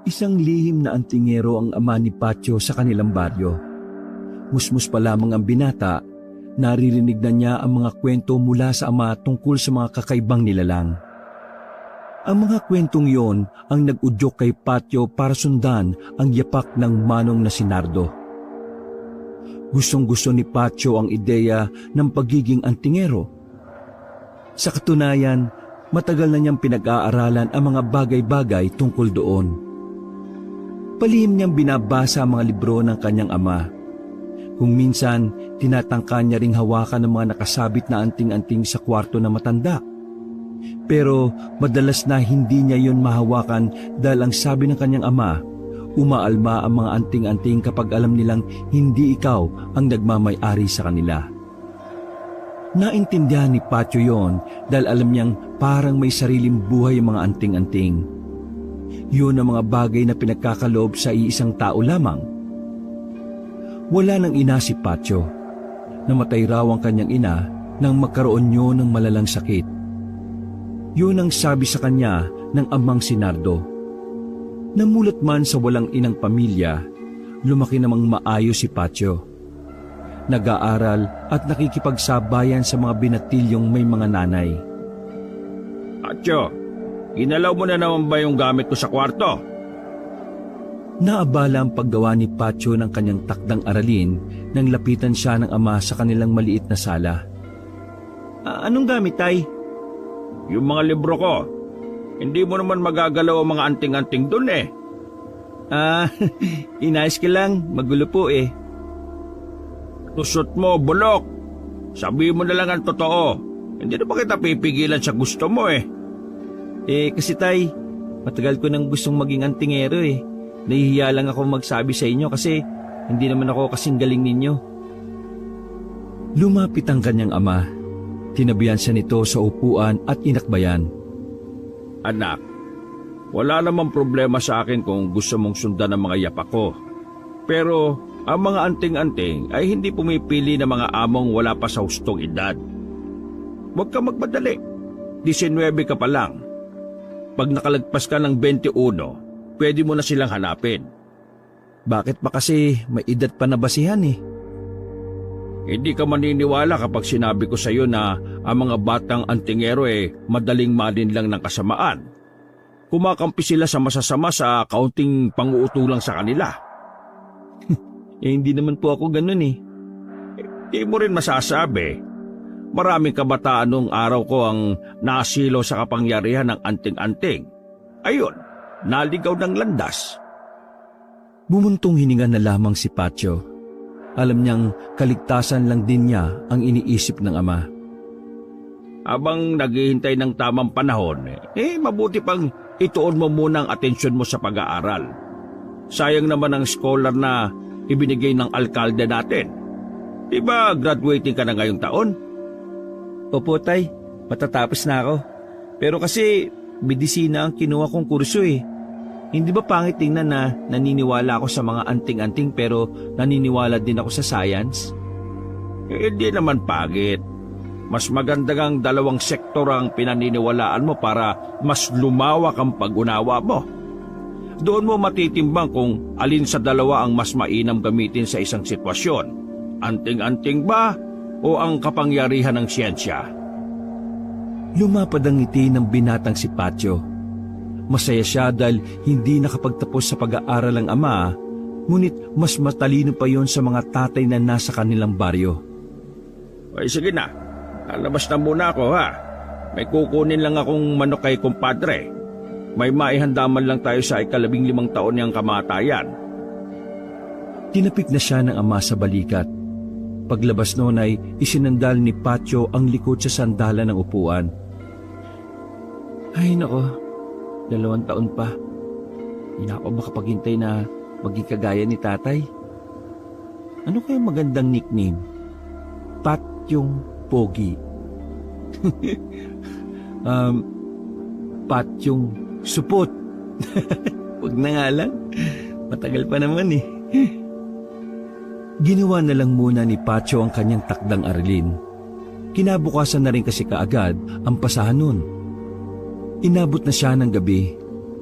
Isang lihim na antingero ang ama ni Patio sa kanilang baryo. Musmus pa lamang ang binata, naririnig na niya ang mga kwento mula sa ama tungkol sa mga kakaibang nilalang. Ang mga kwentong yon ang nag-udyok kay Patio para sundan ang yapak ng manong na si Nardo. Gustong-gusto ni Patio ang ideya ng pagiging antingero. Sa katunayan, matagal na niyang pinag-aaralan ang mga bagay-bagay tungkol doon. Palihim niyang binabasa ang mga libro ng kanyang ama. Kung minsan, tinatangka niya ring hawakan ng mga nakasabit na anting-anting sa kwarto na matanda. Pero madalas na hindi niya yon mahawakan dahil ang sabi ng kanyang ama, umaalma ang mga anting-anting kapag alam nilang hindi ikaw ang nagmamay-ari sa kanila. Naintindihan ni Patio yon dahil alam niyang parang may sariling buhay ang mga anting-anting. Yun ang mga bagay na pinagkakaloob sa iisang tao lamang. Wala nang ina si Patio. Namatay raw ang kanyang ina nang magkaroon niyo ng malalang sakit. Yun ang sabi sa kanya ng amang si Nardo. Namulat man sa walang inang pamilya, lumaki namang maayos si Patio. Nag-aaral at nakikipagsabayan sa mga binatilyong may mga nanay. Patio, ginalaw mo na naman ba yung gamit ko sa kwarto? Naabala ang paggawa ni Patio ng kanyang takdang aralin nang lapitan siya ng ama sa kanilang maliit na sala. Anong gamit, tay? Yung mga libro ko. Hindi mo naman magagalaw ang mga anting-anting dun eh. Inayos ko lang. Magulo po eh. Tusot mo, bulok. Sabi mo na lang ang totoo. Hindi na ba kita pipigilan sa gusto mo eh. Kasi tay, matagal ko nang gustong maging antingero eh. Nahihiya lang ako magsabi sa inyo kasi hindi naman ako kasing galing ninyo. Lumapit ang kanyang ama. Tinabihan siya nito sa upuan at inakbayan. Anak, wala namang problema sa akin kung gusto mong sundan ang mga yapak ko. Pero ang mga anting-anting ay hindi pumipili ng mga among wala pa sa hustong edad. Huwag ka magmadali. 19 ka pa lang. Pag nakalagpas ka ng 21, pwede mo na silang hanapin. Bakit ba kasi may edad pa na basihan eh? Hindi ka maniniwala kapag sinabi ko sa iyo na ang mga batang antingero madaling malinlang ng kasamaan. Kumakampi sila sa masasama sa kaunting panguutulang sa kanila. Hindi naman po ako ganun eh. Di mo rin masasabi. Maraming kabataan noong araw ko ang nasilo sa kapangyarihan ng anting-anting. Ayun, naligaw ng landas. Bumuntong hininga na lamang si Patio. Alam niyang kaligtasan lang din niya ang iniisip ng ama. Habang naghihintay ng tamang panahon, mabuti pang ituon mo muna ang atensyon mo sa pag-aaral. Sayang naman ang scholar na ibinigay ng alkalde natin. Diba graduating ka na ngayong taon? Opo tay, matatapos na ako. Pero kasi medisina ang kinuha kong kurso eh. Hindi ba pangit tingnan na naniniwala ako sa mga anting-anting pero naniniwala din ako sa science? Hindi naman pangit. Mas maganda ang dalawang sektor ang pinaniniwalaan mo para mas lumawak ang pag-unawa mo. Doon mo matitimbang kung alin sa dalawa ang mas mainam gamitin sa isang sitwasyon. Anting-anting ba o ang kapangyarihan ng siyensya? Lumapad ang ngiti ng binatang si Patio. Masaya siya dahil hindi nakapagtapos sa pag-aaral ang ama, ngunit mas matalino pa yon sa mga tatay na nasa kanilang baryo. Ay sige na, lalabas na muna ako ha. May kukunin lang akong manok kay kumpadre. May maihandaman lang tayo sa 15 taon niyang kamatayan. Tinapik na siya ng ama sa balikat. Paglabas noon ay isinandal ni Patio ang likod sa sandalan ng upuan. Ay nako, 2 taon pa. Hindi na ako makapaghintay na maging kagaya ni tatay. Ano kaya magandang nickname? Patyong Pogi. Patyong Supot. Huwag na nga lang. Matagal pa naman eh. Ginawa na lang muna ni Patio ang kanyang takdang aralin. Kinabukasan na rin kasi kaagad ang pasahan nun. Inabot na siya ng gabi.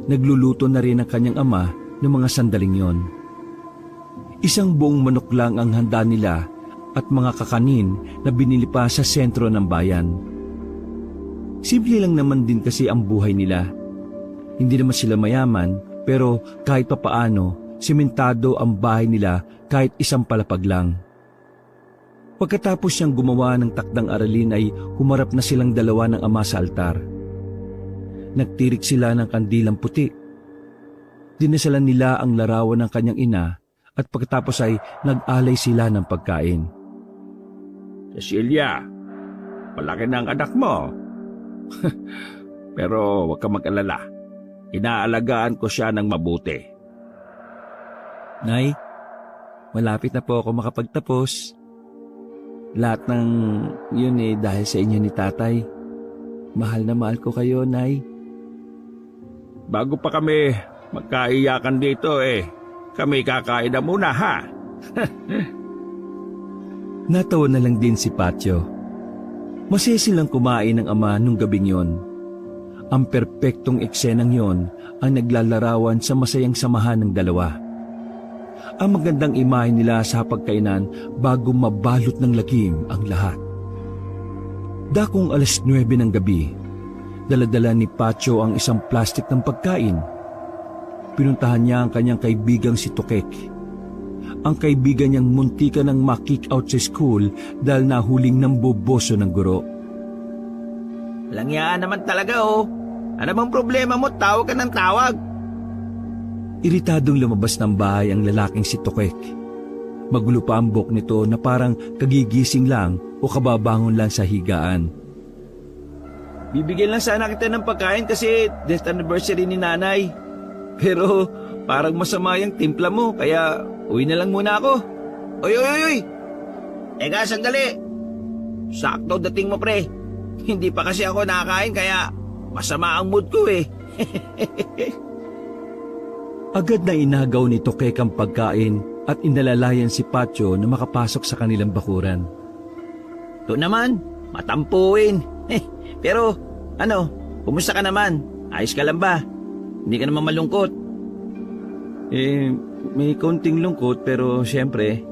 nagluluto na rin ang kanyang ama ng mga sandaling yon. Isang buong manok lang ang handa nila at mga kakanin na binili pa sa sentro ng bayan. Simple lang naman din kasi ang buhay nila. Hindi naman sila mayaman, pero kahit papaano, simentado ang bahay nila kahit isang palapag lang. Pagkatapos niyang gumawa ng takdang aralin ay humarap na silang dalawa ng ama sa altar. Nagtirik sila ng kandilang puti. Dinasalan nila ang larawan ng kanyang ina at pagkatapos ay nag-alay sila ng pagkain. Cecilia, malaki na ang anak mo. Pero huwag ka mag-alala. Inaalagaan ko siya ng mabuti. Nay, malapit na po ako makapagtapos. Lahat ng yun dahil sa inyo ni tatay. Mahal na mahal ko kayo, Nay. Bago pa kami magkaiyakan dito kami kakain na muna ha. Natawa na lang din si Patio. Masaya silang kumain ng ama nung gabing yon. Ang perpektong eksenang yon ang naglalarawan sa masayang samahan ng dalawa. Ang magandang imahe nila sa pagkainan bago mabalot ng lagim ang lahat. Dakong 9:00 ng gabi, daladala ni Patio ang isang plastik ng pagkain. Pinuntahan niya ang kanyang kaibigang si Tokek. Ang kaibigan niyang muntika ng ma-kick out sa school dahil nahuling ng boboso ng guro. Langyaan naman talaga Ano bang problema mo? Tawag ka ng tawag. Iritadong lumabas ng bahay ang lalaking si Tokek. Magulo pa ang buhok nito na parang kagigising lang o kababangon lang sa higaan. Bibigyan lang sana kita ng pagkain kasi death anniversary ni nanay. Pero parang masama yung timpla mo kaya uwi na lang muna ako. Oy! Eka, sandali. Sakto dating mo pre. Hindi pa kasi ako nakakain kaya masama ang mood ko Agad na inagaw ni Tokek ang pagkain at inalalayan si Patio na makapasok sa kanilang bakuran. Ito naman, matampuin. Pero kumusta ka naman? Ayos ka lang ba? Hindi ka naman malungkot? May konting lungkot pero siyempre,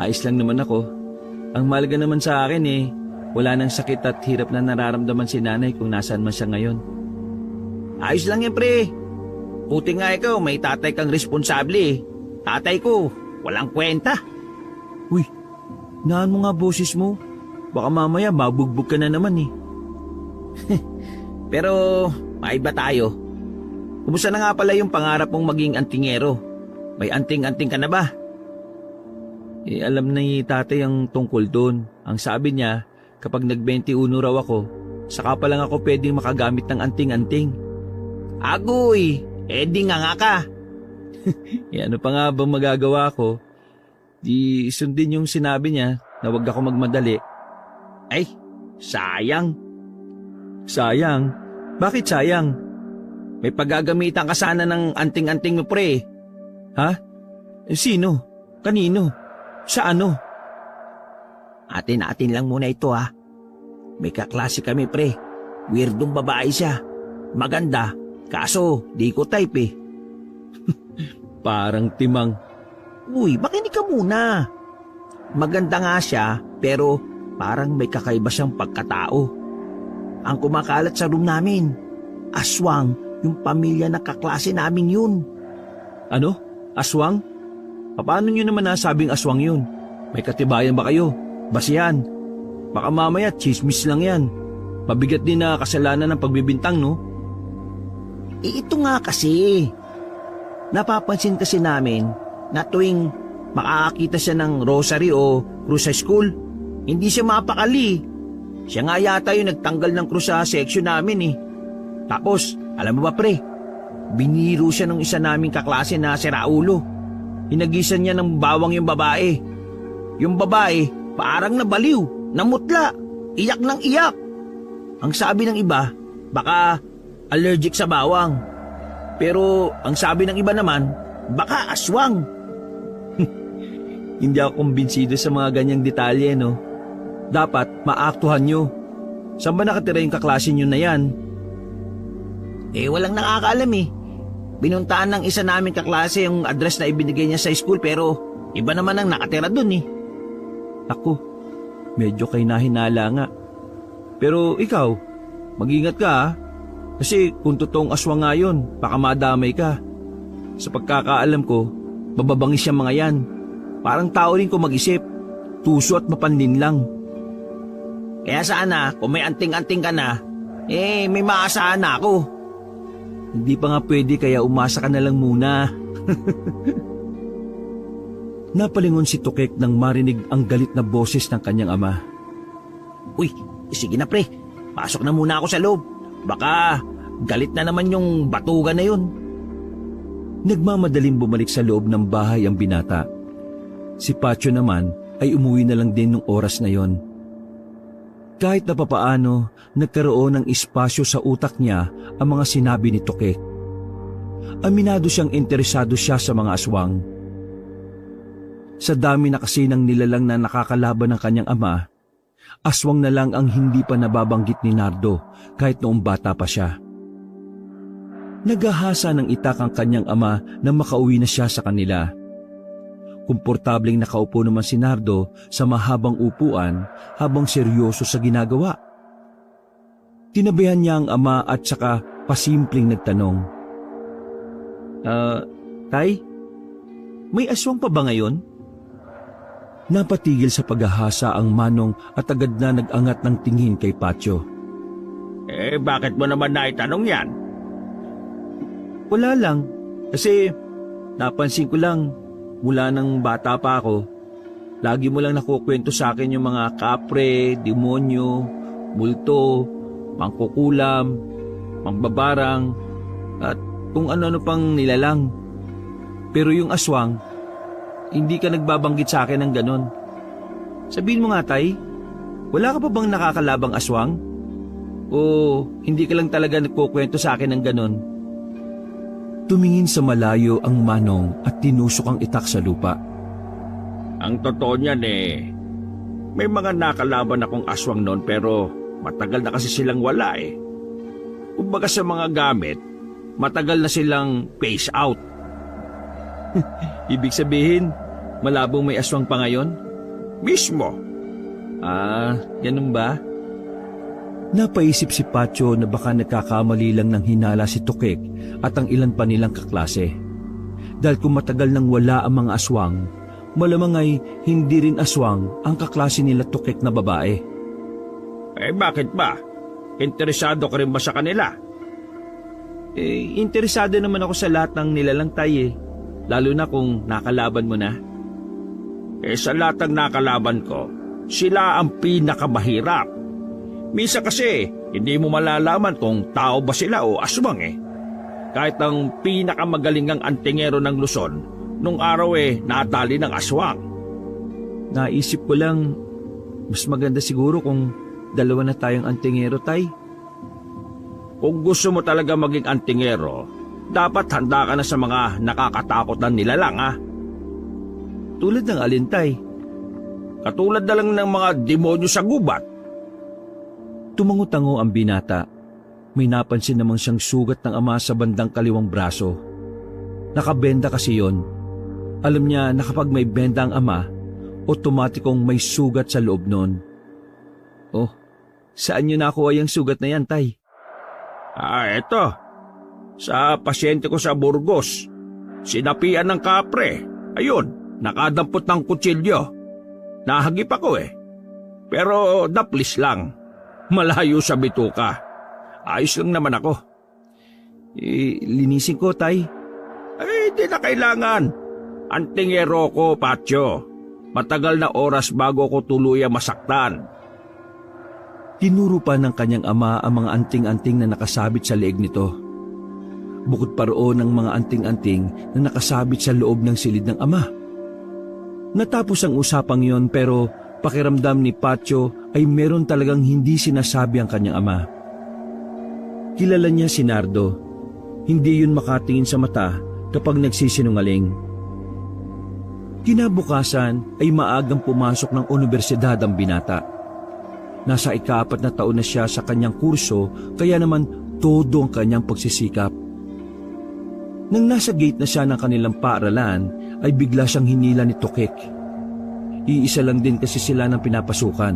ayos lang naman ako. Ang mahalaga naman sa akin wala nang sakit at hirap na nararamdaman si nanay kung nasaan man siya ngayon. Ayos lang yan pre. Buti nga ikaw, may tatay kang responsable Tatay ko, walang kwenta. Uy, naan mo nga boses mo. Baka mamaya mabugbog ka na naman Pero, maiba tayo. Kumusta na nga pala yung pangarap mong maging antingero? May anting-anting ka na ba? Alam ni tatay ang tungkol doon. Ang sabi niya, kapag nag-21 raw ako, saka pa lang ako pwedeng makagamit ng anting-anting. Agoy! Di nga ka. Ano pa nga bang magagawa ko? Di sundin yung sinabi niya na huwag ako magmadali. Ay, sayang. Sayang? Bakit sayang? May paggagamitan ka sana ng anting-anting mo pre. Ha? Sino? Kanino? Sa ano? Atin lang muna ito May kaklase kami pre. Weirdong babae siya. Maganda. Kaso, di ko type Parang timang. Uy, makinig ka muna. Maganda nga siya, pero parang may kakaiba siyang pagkatao. Ang kumakalat sa room namin, aswang, yung pamilya na kaklase namin yun. Ano? Aswang? Paano nyo naman nasabing aswang yun? May katibayan ba kayo? Basihan. Baka mamaya chismis lang yan. Mabigat din na kasalanan ng pagbibintang, no? Ito nga kasi. Napapansin kasi namin na tuwing makakakita siya ng rosary o krus sa school, hindi siya mapakali. Siya nga yata yung nagtanggal ng krus sa section namin Tapos, alam mo ba pre, biniro siya ng isa naming kaklase na si Raulo. Hinagisan niya ng bawang yung babae. Yung babae, parang nabaliw, namutla, iyak ng iyak. Ang sabi ng iba, baka allergic sa bawang. Pero ang sabi ng iba naman, baka aswang. Hindi ako kumbinsido sa mga ganyang detalye, no? Dapat maaktuhan nyo. Saan ba nakatira yung kaklase nyo na yan? Walang nakakaalam Binuntaan ng isa naming kaklase yung address na ibinigay niya sa school pero iba naman ang nakatira dun eh. Ako, medyo kay nahinala nga. Pero ikaw, mag-ingat ka ha. Kasi kung totoong aswang nga yun, baka madamay ka. Sa pagkakaalam ko, bababangis yung mga yan. Parang tao rin kung mag-isip, tuso at mapanlin lang. Kaya sana, kung may anting-anting ka na, may maasahan na ako. Hindi pa nga pwede kaya umasa ka na lang muna. Napalingon si Tukek nang marinig ang galit na boses ng kanyang ama. Uy, sige na pre, pasok na muna ako sa loob. Baka galit na naman yung batugan na yun. Nagmamadaling bumalik sa loob ng bahay ang binata. Si Pacho naman ay umuwi na lang din nung oras na yon. Kahit na papaano, nagkaroon ng espasyo sa utak niya ang mga sinabi ni Tukek. Aminado siyang interesado siya sa mga aswang. Sa dami na kasi ng nilalang na nakakalaban ng kanyang ama, aswang na lang ang hindi pa nababanggit ni Nardo kahit noong bata pa siya. Naghahasa ng itak ang kanyang ama na makauwi na siya sa kanila. Komportableng nakaupo naman si Nardo sa mahabang upuan habang seryoso sa ginagawa. Tinabihan niya ang ama at saka pasimpleng nagtanong. Tay, may aswang pa ba ngayon? Napatigil sa paghahasa ang manong at agad na nag-angat ng tingin kay Pacho. Bakit mo naman naitanong yan? Wala lang, kasi napansin ko lang mula nang bata pa ako, lagi mo lang nakukwento sa akin yung mga kapre, demonyo, multo, mangkukulam, mangbabarang, at kung ano-ano pang nilalang. Pero yung aswang, hindi ka nagbabanggit sa akin ng ganon. Sabihin mo nga tay, wala ka pa bang nakakalabang aswang? O hindi ka lang talaga nagkukwento sa akin ng ganon? Tumingin sa malayo ang manong at tinusok ang itak sa lupa. Ang totoo niyan may mga nakalaban akong aswang noon pero matagal na kasi silang wala eh. Kumbaga sa mga gamit, matagal na silang phase out. Ibig sabihin, malabong may aswang pa ngayon? Mismo. Ganun ba? Napaisip si Pacho na baka nagkakamali lang ng hinala si Tukek at ang ilan pa nilang kaklase. Dahil kung matagal nang wala ang mga aswang, malamang ay hindi rin aswang ang kaklase nila Tukek na babae. Bakit ba? Interesado ka rin ba sa kanila? Interesado naman ako sa lahat ng nilalang tay lalo na kung nakalaban mo na. Sa lahat ng nakalaban ko, sila ang pinakamahirap. Misa kasi, hindi mo malalaman kung tao ba sila o aswang Kahit ang pinakamagalingang antingero ng Luzon, nung araw natali ng aswang. Naisip ko lang, mas maganda siguro kung dalawa na tayong antingero tay. Kung gusto mo talaga maging antingero, dapat handa ka na sa mga nakakatakot na nilalang Tulad ng alin tay? Katulad na lang ng mga demonyo sa gubat. Tumango-tango ang binata. May napansin namang siyang sugat ng ama sa bandang kaliwang braso. Nakabenda kasi yon. Alam niya na kapag may benda ang ama, otomatikong may sugat sa loob nun. Oh, saan niyo nakuha yung sugat na yan, tay? Eto. Sa pasyente ko sa Burgos. Sinapian ng kapre. Ayun, nakadampot ng kutsilyo. Nahagip ako Pero daplis lang. Malayo sa bituka. Ayos lang naman ako. Linisin ko, tay. Di na kailangan. Antingero ko, Pacho. Matagal na oras bago ko tuluyang masaktan. Tinuro pa ng kanyang ama ang mga anting-anting na nakasabit sa leeg nito. Bukod pa roon ang mga anting-anting na nakasabit sa loob ng silid ng ama. Natapos ang usapang yon pero pakiramdam ni Pacho ay meron talagang hindi sinasabi ang kanyang ama. Kilala niya si Nardo. Hindi yun makatingin sa mata kapag nagsisinungaling. Kinabukasan ay maagang pumasok ng universidad ang binata. Nasa ika-4 na taon na siya sa kanyang kurso kaya naman todo ang kanyang pagsisikap. Nang nasa gate na siya ng kanilang paaralan, ay bigla siyang hinila ni Tokek. Iisa lang din kasi sila ng pinapasukan.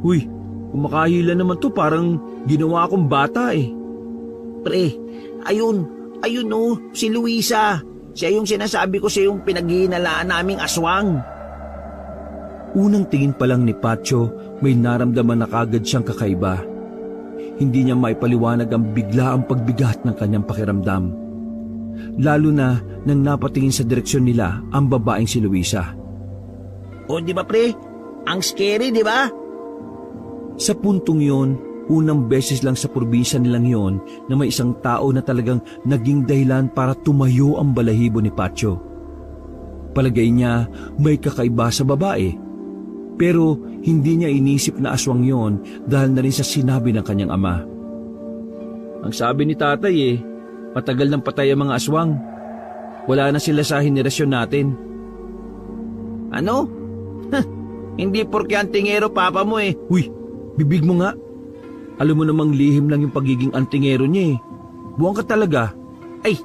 Uy, kumakahila naman to, parang ginawa akong bata eh. Pre, ayun si Luisa. Siya yung sinasabi ko sa yung pinaghihinalaan naming aswang. Unang tingin pa lang ni Patio, may naramdaman na kagad siyang kakaiba. Hindi niya maipaliwanag ang bigla ang pagbigat ng kanyang pakiramdam. Lalo na nang napatingin sa direksyon nila ang babaeng si Luisa. O di ba pre? Ang scary, di ba? Sa puntong yon, unang beses lang sa probinsya nilang yon na may isang tao na talagang naging dahilan para tumayo ang balahibo ni Patio. Palagay niya may kakaiba sa babae. Pero hindi niya inisip na aswang yon dahil na rin sa sinabi ng kanyang ama. Ang sabi ni tatay matagal nang patay ang mga aswang. Wala na sila sa henerasyon natin. Ano? Hindi porke antingero papa mo Uy, bibig mo nga. Alam mo namang lihim lang yung pagiging antingero niya Buwang ka talaga. Ay,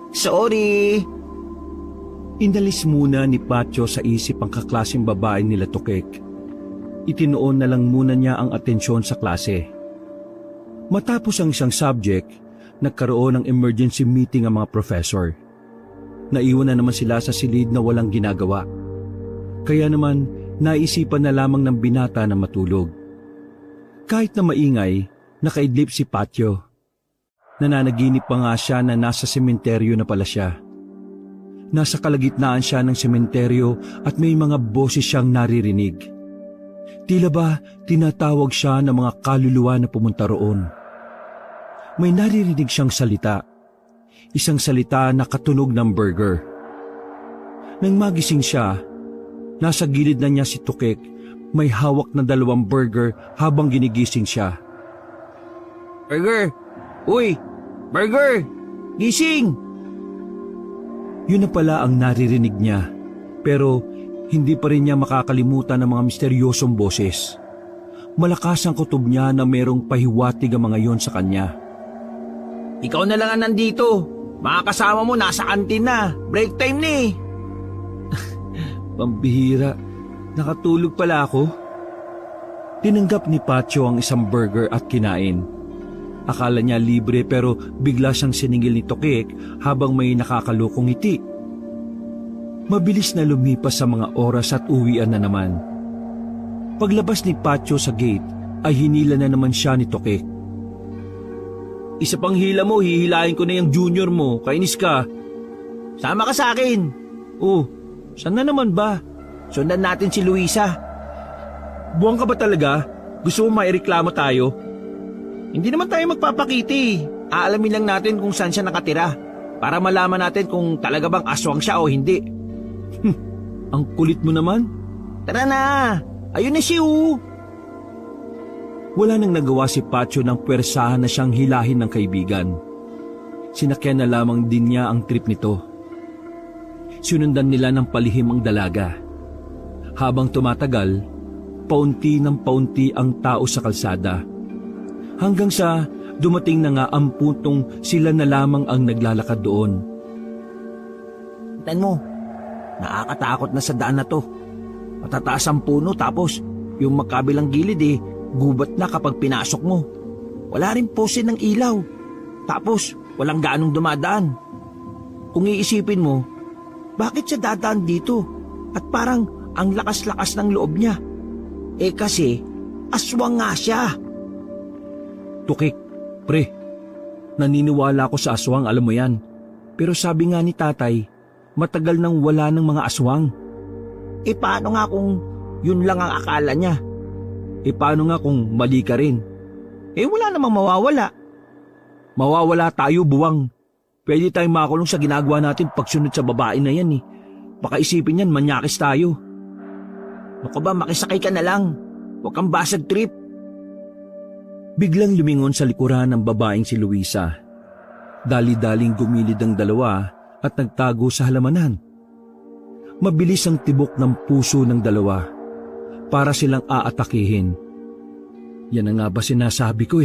sorry. Inalis muna ni Patio sa isip ang kaklaseng babae nila Tokek. Itinoon na lang muna niya ang atensyon sa klase. Matapos ang isang subject, nagkaroon ng emergency meeting ang mga professor. Naiwan na naman sila sa silid na walang ginagawa. Kaya naman, naisipan na lamang ng binata na matulog. Kahit na maingay, nakaidlip si Patio. Nananaginip pa nga siya na nasa sementeryo na pala siya. Nasa kalagitnaan siya ng sementeryo at may mga boses siyang naririnig. Tila ba tinatawag siya ng mga kaluluwa na pumunta roon. May naririnig siyang salita. Isang salita na katunog ng burger. Nang magising siya, nasa gilid na niya si Tokek, may hawak na 2 burger habang ginigising siya. Burger! Uy! Burger! Gising! Yun na pala ang naririnig niya, pero hindi pa rin niya makakalimutan ng mga misteryosong boses. Malakas ang kutob niya na merong pahiwatig ang mga yon sa kanya. Ikaw na lang ang nandito. Mga kasama mo nasa kantin na. Break time na Pambihira, nakatulog pala ako. Tinanggap ni Patio ang isang burger at kinain. Akala niya libre pero bigla siyang siningil ni Tokek habang may nakakalokong ngiti. Mabilis na lumipas sa mga oras at uwian na naman. Paglabas ni Patio sa gate ay hinila na naman siya ni Tokek. Isa pang hila mo, hihilahin ko na yung junior mo, kainis ka. Sama ka sa akin. Oh, saan na naman ba? Sundan natin si Luisa. Buwang ka ba talaga? Gusto mo maireklamo tayo? Hindi naman tayo magpapakiti. Aalamin lang natin kung saan siya nakatira para malaman natin kung talaga bang aswang siya o hindi. Ang kulit mo naman. Tara na! Ayun na siya Wala nang nagawa si Patio ng pwersahan na siyang hilahin ng kaibigan. Sinakyan na lamang din niya ang trip nito. Sinundan nila ng palihim ang dalaga. Habang tumatagal, paunti ng paunti ang tao sa kalsada. Hanggang sa dumating na nga ang puntong sila na lamang ang naglalakad doon. Tignan mo, nakakatakot na sa daan na to. Matataas ang puno tapos yung magkabilang gilid gubat na kapag pinasok mo. Wala rin pose ng ilaw. Tapos walang gaanong dumadaan. Kung iisipin mo, bakit siya dadaan dito? At parang ang lakas-lakas ng loob niya. Kasi aswang nga siya. Tukik, pre, naniniwala ako sa aswang, alam mo yan. Pero sabi nga ni tatay, matagal nang wala ng mga aswang. Paano nga kung yun lang ang akala niya? Paano nga kung mali ka rin? Wala namang mawawala. Mawawala tayo, buwang. Pwede tayong makulong sa ginagawa natin pagsunod sa babae na yan Baka isipin yan, manyakis tayo. Naku ba, makisakay ka na lang. Huwag kang basag trip. Biglang lumingon sa likuran ng babaeng si Luisa. Dali-daling gumilid ang dalawa at nagtago sa halamanan. Mabilis ang tibok ng puso ng dalawa. Para silang aatakihin. Yan na nga ba sinasabi ko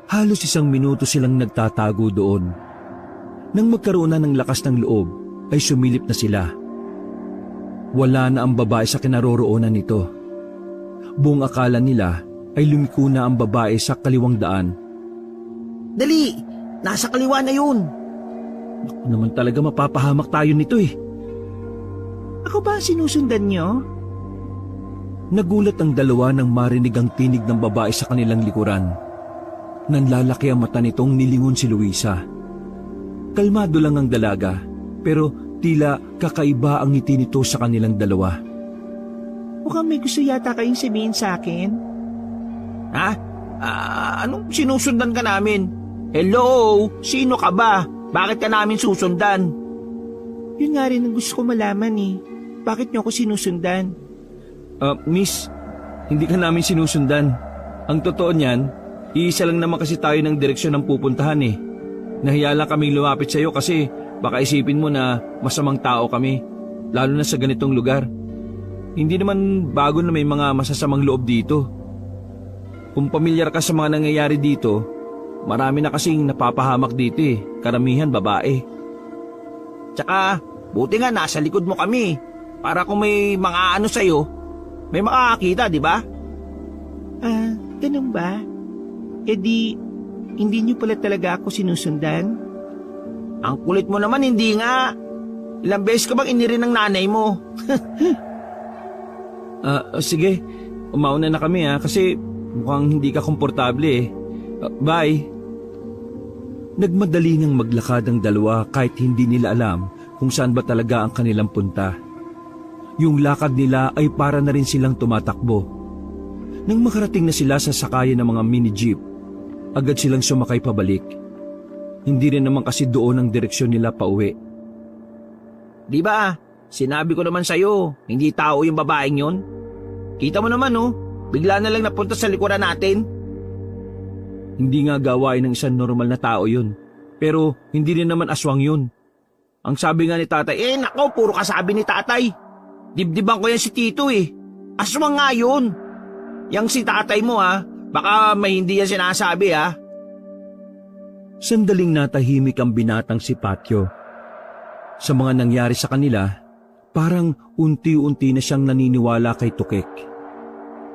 Halos 1 minuto silang nagtatago doon. Nang magkaroon na ng lakas ng loob, ay sumilip na sila. Wala na ang babae sa kinaroroonan nito. Buong akala nila ay lumiko na ang babae sa kaliwang daan. Dali! Nasa kaliwa na yun! Naku naman talaga, mapapahamak tayo nito eh. Ako ba ang sinusundan niyo? Nagulat ang dalawa nang marinig ang tinig ng babae sa kanilang likuran. Nanlalaki ang mata nitong nilingon si Luisa. Kalmado lang ang dalaga, pero tila kakaiba ang ngiti nito sa kanilang dalawa. Mukhang may gusto yata kayong sabihin sa akin. Ha? Anong sinusundan ka namin? Hello? Sino ka ba? Bakit ka namin susundan? Yun nga rin ang gusto ko malaman eh. Bakit niyo ako sinusundan? Miss, hindi ka namin sinusundan. Ang totoo niyan, iisa lang naman kasi tayo ng direksyon ng pupuntahan eh. Nahiya lang kaming lumapit sa iyo kasi baka isipin mo na masamang tao kami, lalo na sa ganitong lugar. Hindi naman bago na may mga masasamang loob dito. Kung pamilyar ka sa mga nangyayari dito, marami na kasing napapahamak dito eh, karamihan babae. Tsaka, buti nga nasa likod mo kami. Para kung may mga ano sa'yo, may makakakita, di ba? Ganun ba? E di, hindi niyo pala talaga ako sinusundan? Ang kulit mo naman, hindi nga. Ilang beses ka bang inirin ng nanay mo? Sige, umauna na kami kasi mukhang hindi ka komportable eh. Bye. Nagmadali ngang maglakad ang dalawa kahit hindi nila alam kung saan ba talaga ang kanilang punta. Yung lakad nila ay para na rin silang tumatakbo. Nang makarating na sila sa sakayan ng mga mini jeep, agad silang sumakay pabalik. Hindi rin naman kasi doon ang direksyon nila pauwi. Di ba? Sinabi ko naman sa'yo, hindi tao yung babaeng yon. Kita mo naman bigla na lang napunta sa likuran natin. Hindi nga gawain ng isang normal na tao yun. Pero hindi rin naman aswang yun. Ang sabi nga ni tatay, nako, puro kasabi ni tatay. Dibdiban ko yan si Tito eh. Aswang nga yun. Yang si tatay mo baka may hindi yan sinasabi Sandaling natahimik ang binatang si Patio. Sa mga nangyari sa kanila, parang unti-unti na siyang naniniwala kay Tukek.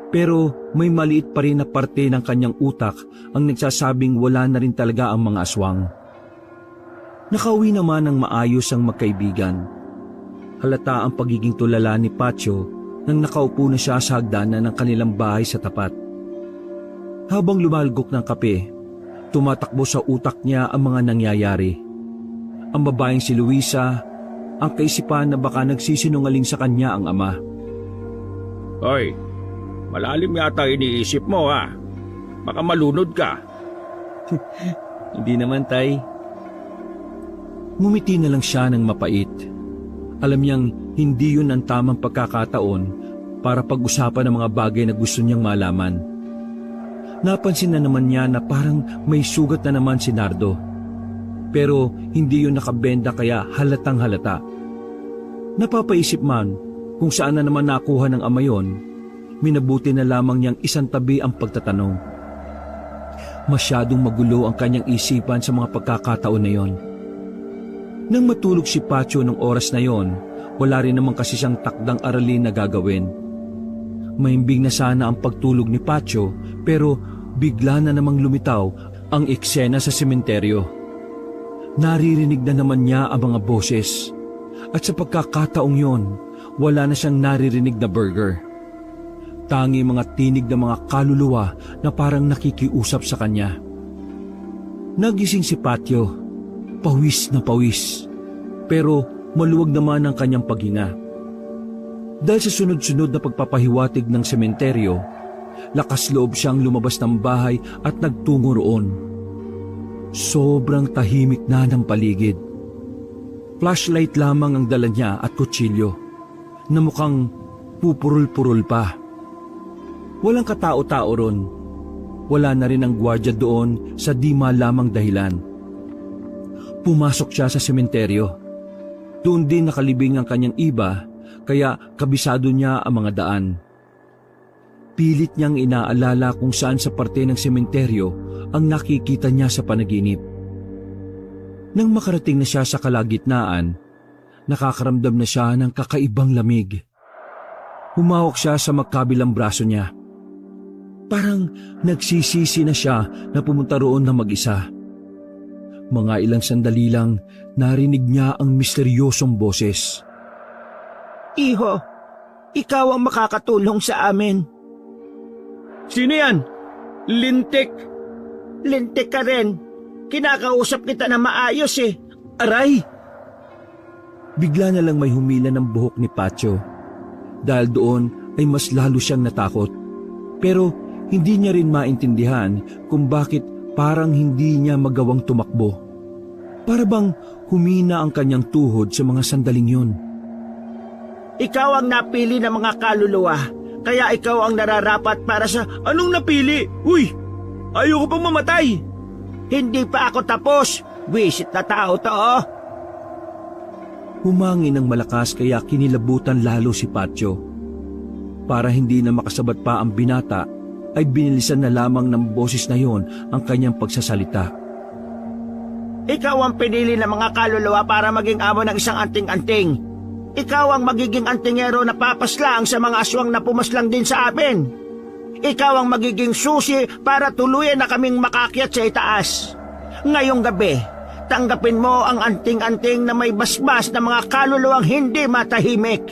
Pero may maliit pa rin na parte ng kanyang utak ang nagsasabing wala na rin talaga ang mga aswang. Nakauwi naman ng maayos ang magkaibigan. Halata ang pagiging tulala ni Patio nang nakaupo na siya sa hagdanan ng kanilang bahay sa tapat. Habang lumalgok ng kape, tumatakbo sa utak niya ang mga nangyayari. Ang babaeng si Luisa, ang kaisipan na baka nagsisinungaling sa kanya ang ama. Hoy, malalim yata iniisip mo Baka malunod ka. Hindi naman, tay. Ngumiti na lang siya ng mapait. Alam niyang hindi yun ang tamang pagkakataon para pag-usapan ng mga bagay na gusto niyang malaman. Napansin na naman niya na parang may sugat na naman si Nardo. Pero hindi yun nakabenda kaya halatang halata. Napapaisip man kung saan na naman nakuha ng ama yon, minabuti na lamang niyang isang tabi ang pagtatanong. Masyadong magulo ang kanyang isipan sa mga pagkakataon na yon. Nang matulog si Patio ng oras na yon, wala rin naman kasi siyang takdang aralin na gagawin. Mahimbing na sana ang pagtulog ni Patio pero bigla na namang lumitaw ang eksena sa sementeryo. Naririnig na naman niya ang mga boses at sa pagkakataong yon, wala na siyang naririnig na burger. Tangi mga tinig ng mga kaluluwa na parang nakikiusap sa kanya. Nagising si Patio, pawis na pawis, pero maluwag naman ang kanyang paghinga. Dahil sa sunod-sunod na pagpapahiwatig ng sementeryo, lakas loob siyang lumabas ng bahay at nagtungo roon. Sobrang tahimik na ng paligid. Flashlight lamang ang dala niya at kutsilyo, na mukhang pupurul-purul pa. Walang katao-tao ron. Wala na rin ang gwardiya doon sa di malamang dahilan. Pumasok siya sa sementeryo. Doon din nakalibing ang kanyang iba, kaya kabisado niya ang mga daan. Pilit niyang inaalala kung saan sa parte ng sementeryo ang nakikita niya sa panaginip. Nang makarating na siya sa kalagitnaan, nakakaramdam na siya ng kakaibang lamig. Humawak siya sa magkabilang braso niya. Parang nagsisisi na siya na pumunta roon na mag-isa. Mga ilang sandali lang, narinig niya ang misteryosong boses. Iho, ikaw ang makakatulong sa amin. Sino yan? Lintik! Lintik ka rin. Kinakausap kita na maayos eh. Aray! Bigla na lang may humila ng buhok ni Pacho. Dahil doon ay mas lalo siyang natakot. Pero hindi niya rin maintindihan kung bakit parang hindi niya magawang tumakbo. Para bang humina ang kanyang tuhod sa mga sandaling yun. Ikaw ang napili ng mga kaluluwa, kaya ikaw ang nararapat para sa... Anong napili? Uy! Ayoko pang mamatay! Hindi pa ako tapos. Wisit na tao to, oh. Humangin ng malakas kaya kinilabutan lalo si Pacho. Para hindi na makasabat pa ang binata, ay binilisan na lamang ng boses na yon ang kanyang pagsasalita. Ikaw ang pinili ng mga kaluluwa para maging amo ng isang anting-anting. Ikaw ang magiging antingero na papaslang sa mga aswang na pumaslang din sa amin. Ikaw ang magiging susi para tuluyan na kaming makakyat sa itaas. Ngayong gabi, tanggapin mo ang anting-anting na may basbas na mga kaluluwang hindi matahimik.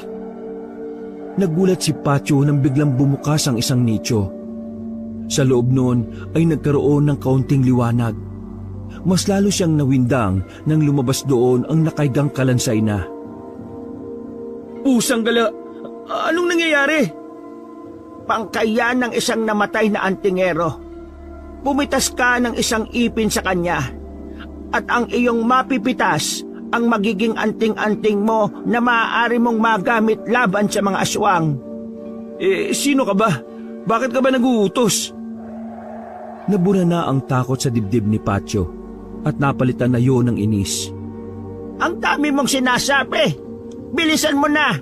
Nagulat si Pacho nang biglang bumukas ang isang nicho. Sa loob noon ay nagkaroon ng kaunting liwanag. Mas lalo siyang nawindang nang lumabas doon ang nakaigang kalansay na. Pusang gala! Anong nangyayari? Pangkayan ng isang namatay na antingero. Pumitas ka ng isang ipin sa kanya. At ang iyong mapipitas ang magiging anting-anting mo na maaari mong magamit laban sa mga aswang. Sino ka ba? Bakit ka ba naguutos? Nabura na ang takot sa dibdib ni Pacho at napalitan na yon ng inis. Ang dami mong sinasabi. Bilisan mo na.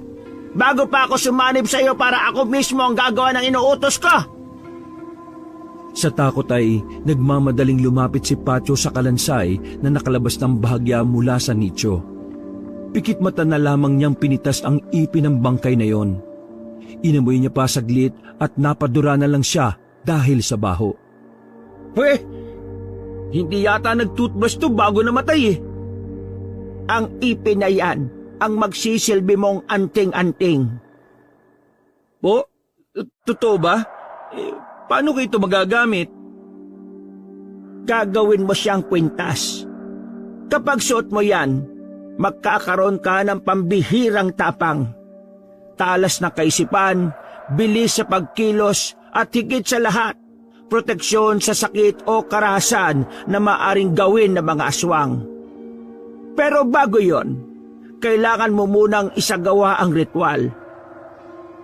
Bago pa ako sumanib sa iyo para ako mismo ang gagawa ng inuutos ko. Sa takot ay nagmamadaling lumapit si Pacho sa kalansay na nakalabas ng bahagya mula sa nicho. Pikit mata na lamang niyang pinitas ang ipin ng bangkay na yon. Inamoy niya pa saglit at napadura na lang siya dahil sa baho. Hindi yata nag-toothbrush to bago namatay eh. Ang ipin na yan ang magsisilbi mong anting-anting. Po? Totoo ba? Paano ko ito magagamit? Gagawin mo siyang kwintas. Kapag suot mo yan, magkakaroon ka ng pambihirang tapang. Talas na kaisipan, bilis sa pagkilos at higit sa lahat, proteksyon sa sakit o karahasan na maaring gawin ng mga aswang. Pero bago yon, kailangan mo munang isagawa ang ritual.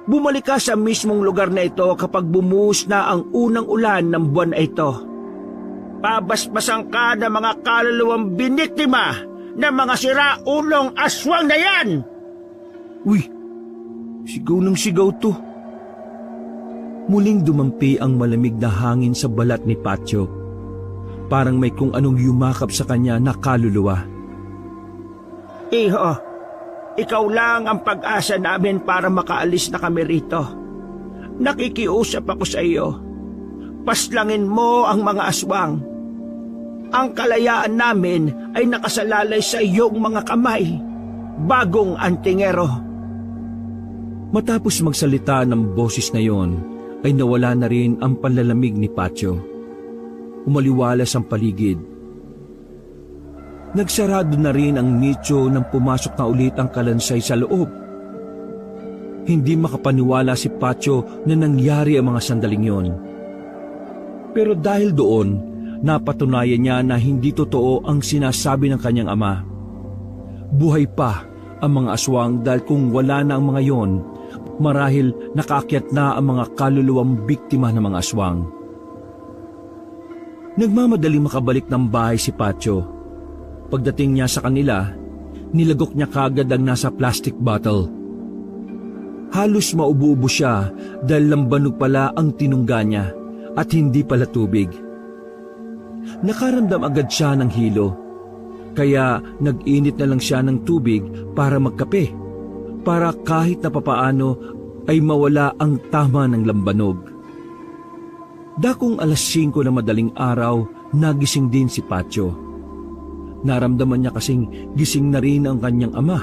Bumalik ka sa mismong lugar na ito kapag bumuhos na ang unang ulan ng buwan na ito. Pabasbasan ka ng mga kaluluwang biniktima ng mga siraulong aswang na yan! Uy, sigaw ng sigaw to. Muling dumampi ang malamig na hangin sa balat ni Pacho. Parang may kung anong yumakap sa kanya na kaluluwa. Iho, ikaw lang ang pag-asa namin para makaalis na kami rito. Nakikiusap ako sa iyo. Paslangin mo ang mga aswang. Ang kalayaan namin ay nakasalalay sa iyong mga kamay, bagong antingero. Matapos magsalita ng boses na yon, ay nawala na rin ang panlalamig ni Pacho. Umaliwalas ang paligid. Nagsarado na rin ang nicho nang pumasok na ulit ang kalansay sa loob. Hindi makapaniwala si Pacho na nangyari ang mga sandaling yon. Pero dahil doon, napatunayan niya na hindi totoo ang sinasabi ng kanyang ama. Buhay pa ang mga aswang dahil kung wala na ang mga yon, marahil nakaakyat na ang mga kaluluwang biktima ng mga aswang. Nagmamadaling makabalik ng bahay si Pacho. Pagdating niya sa kanila, nilagok niya kagad ang nasa plastic bottle. Halos maubo-ubo siya dahil lambanog pala ang tinungga niya at hindi pala tubig. Nakaramdam agad siya ng hilo, kaya nag-init na lang siya ng tubig para magkape, para kahit na papaano ay mawala ang tama ng lambanog. Dakong alas 5 na madaling araw, nagising din si Patyo. Naramdaman niya kasing gising na rin ang kanyang ama.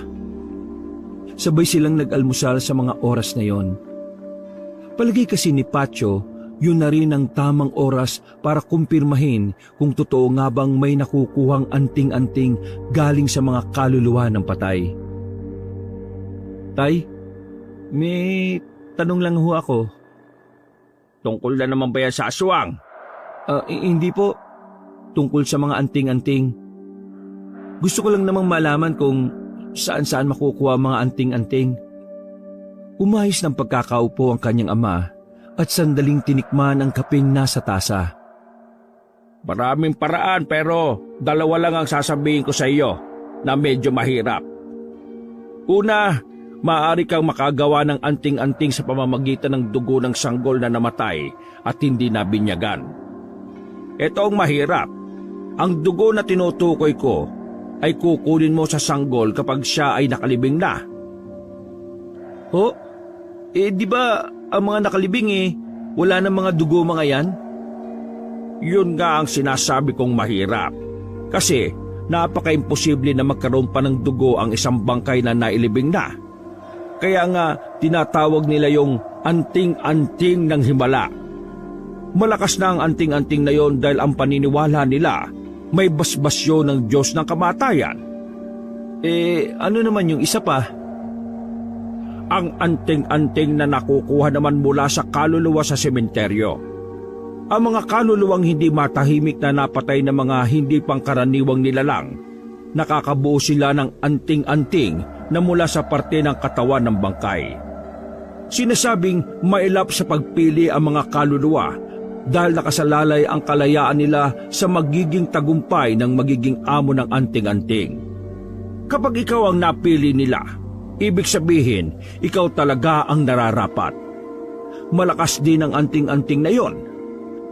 Sabay silang nag-almusal sa mga oras na yon. Palagi kasi ni Patyo, yun na rin ang tamang oras para kumpirmahin kung totoo nga bang may nakukuhang anting-anting galing sa mga kaluluwa ng patay. Tay, may tanong lang ho ako. Tungkol na naman ba yan sa aswang? Hindi po. Tungkol sa mga anting-anting. Gusto ko lang namang malaman kung saan-saan makukuha ang mga anting-anting. Umayos ng pagkakaupo ang kanyang ama at sandaling tinikman ang kapeng nasa tasa. Maraming paraan pero dalawa lang ang sasabihin ko sa iyo na medyo mahirap. Una, maaari kang makagawa ng anting-anting sa pamamagitan ng dugo ng sanggol na namatay at hindi nabinyagan. Ito ang mahirap. Ang dugo na tinutukoy ko ay kukunin mo sa sanggol kapag siya ay nakalibing na. Ho? Di ba ang mga nakalibing wala ng mga dugo mga yan? Yun nga ang sinasabi kong mahirap. Kasi napaka-imposible na magkaroon pa ng dugo ang isang bangkay na nailibing na. Kaya nga tinatawag nila yung anting-anting ng himala. Malakas na ang anting-anting na yon dahil ang paniniwala nila may basbasyo ng Diyos ng kamatayan. Ano naman yung isa pa? Ang anting-anting na nakukuha naman mula sa kaluluwa sa sementeryo. Ang mga kaluluwang hindi matahimik na napatay na mga hindi pangkaraniwang nilalang, nakakabuo sila ng anting-anting na mula sa parte ng katawan ng bangkay. Sinasabing mailap sa pagpili ang mga kaluluwa dahil nakasalalay ang kalayaan nila sa magiging tagumpay ng magiging amo ng anting-anting. Kapag ikaw ang napili nila, ibig sabihin, ikaw talaga ang nararapat. Malakas din ang anting-anting na yon.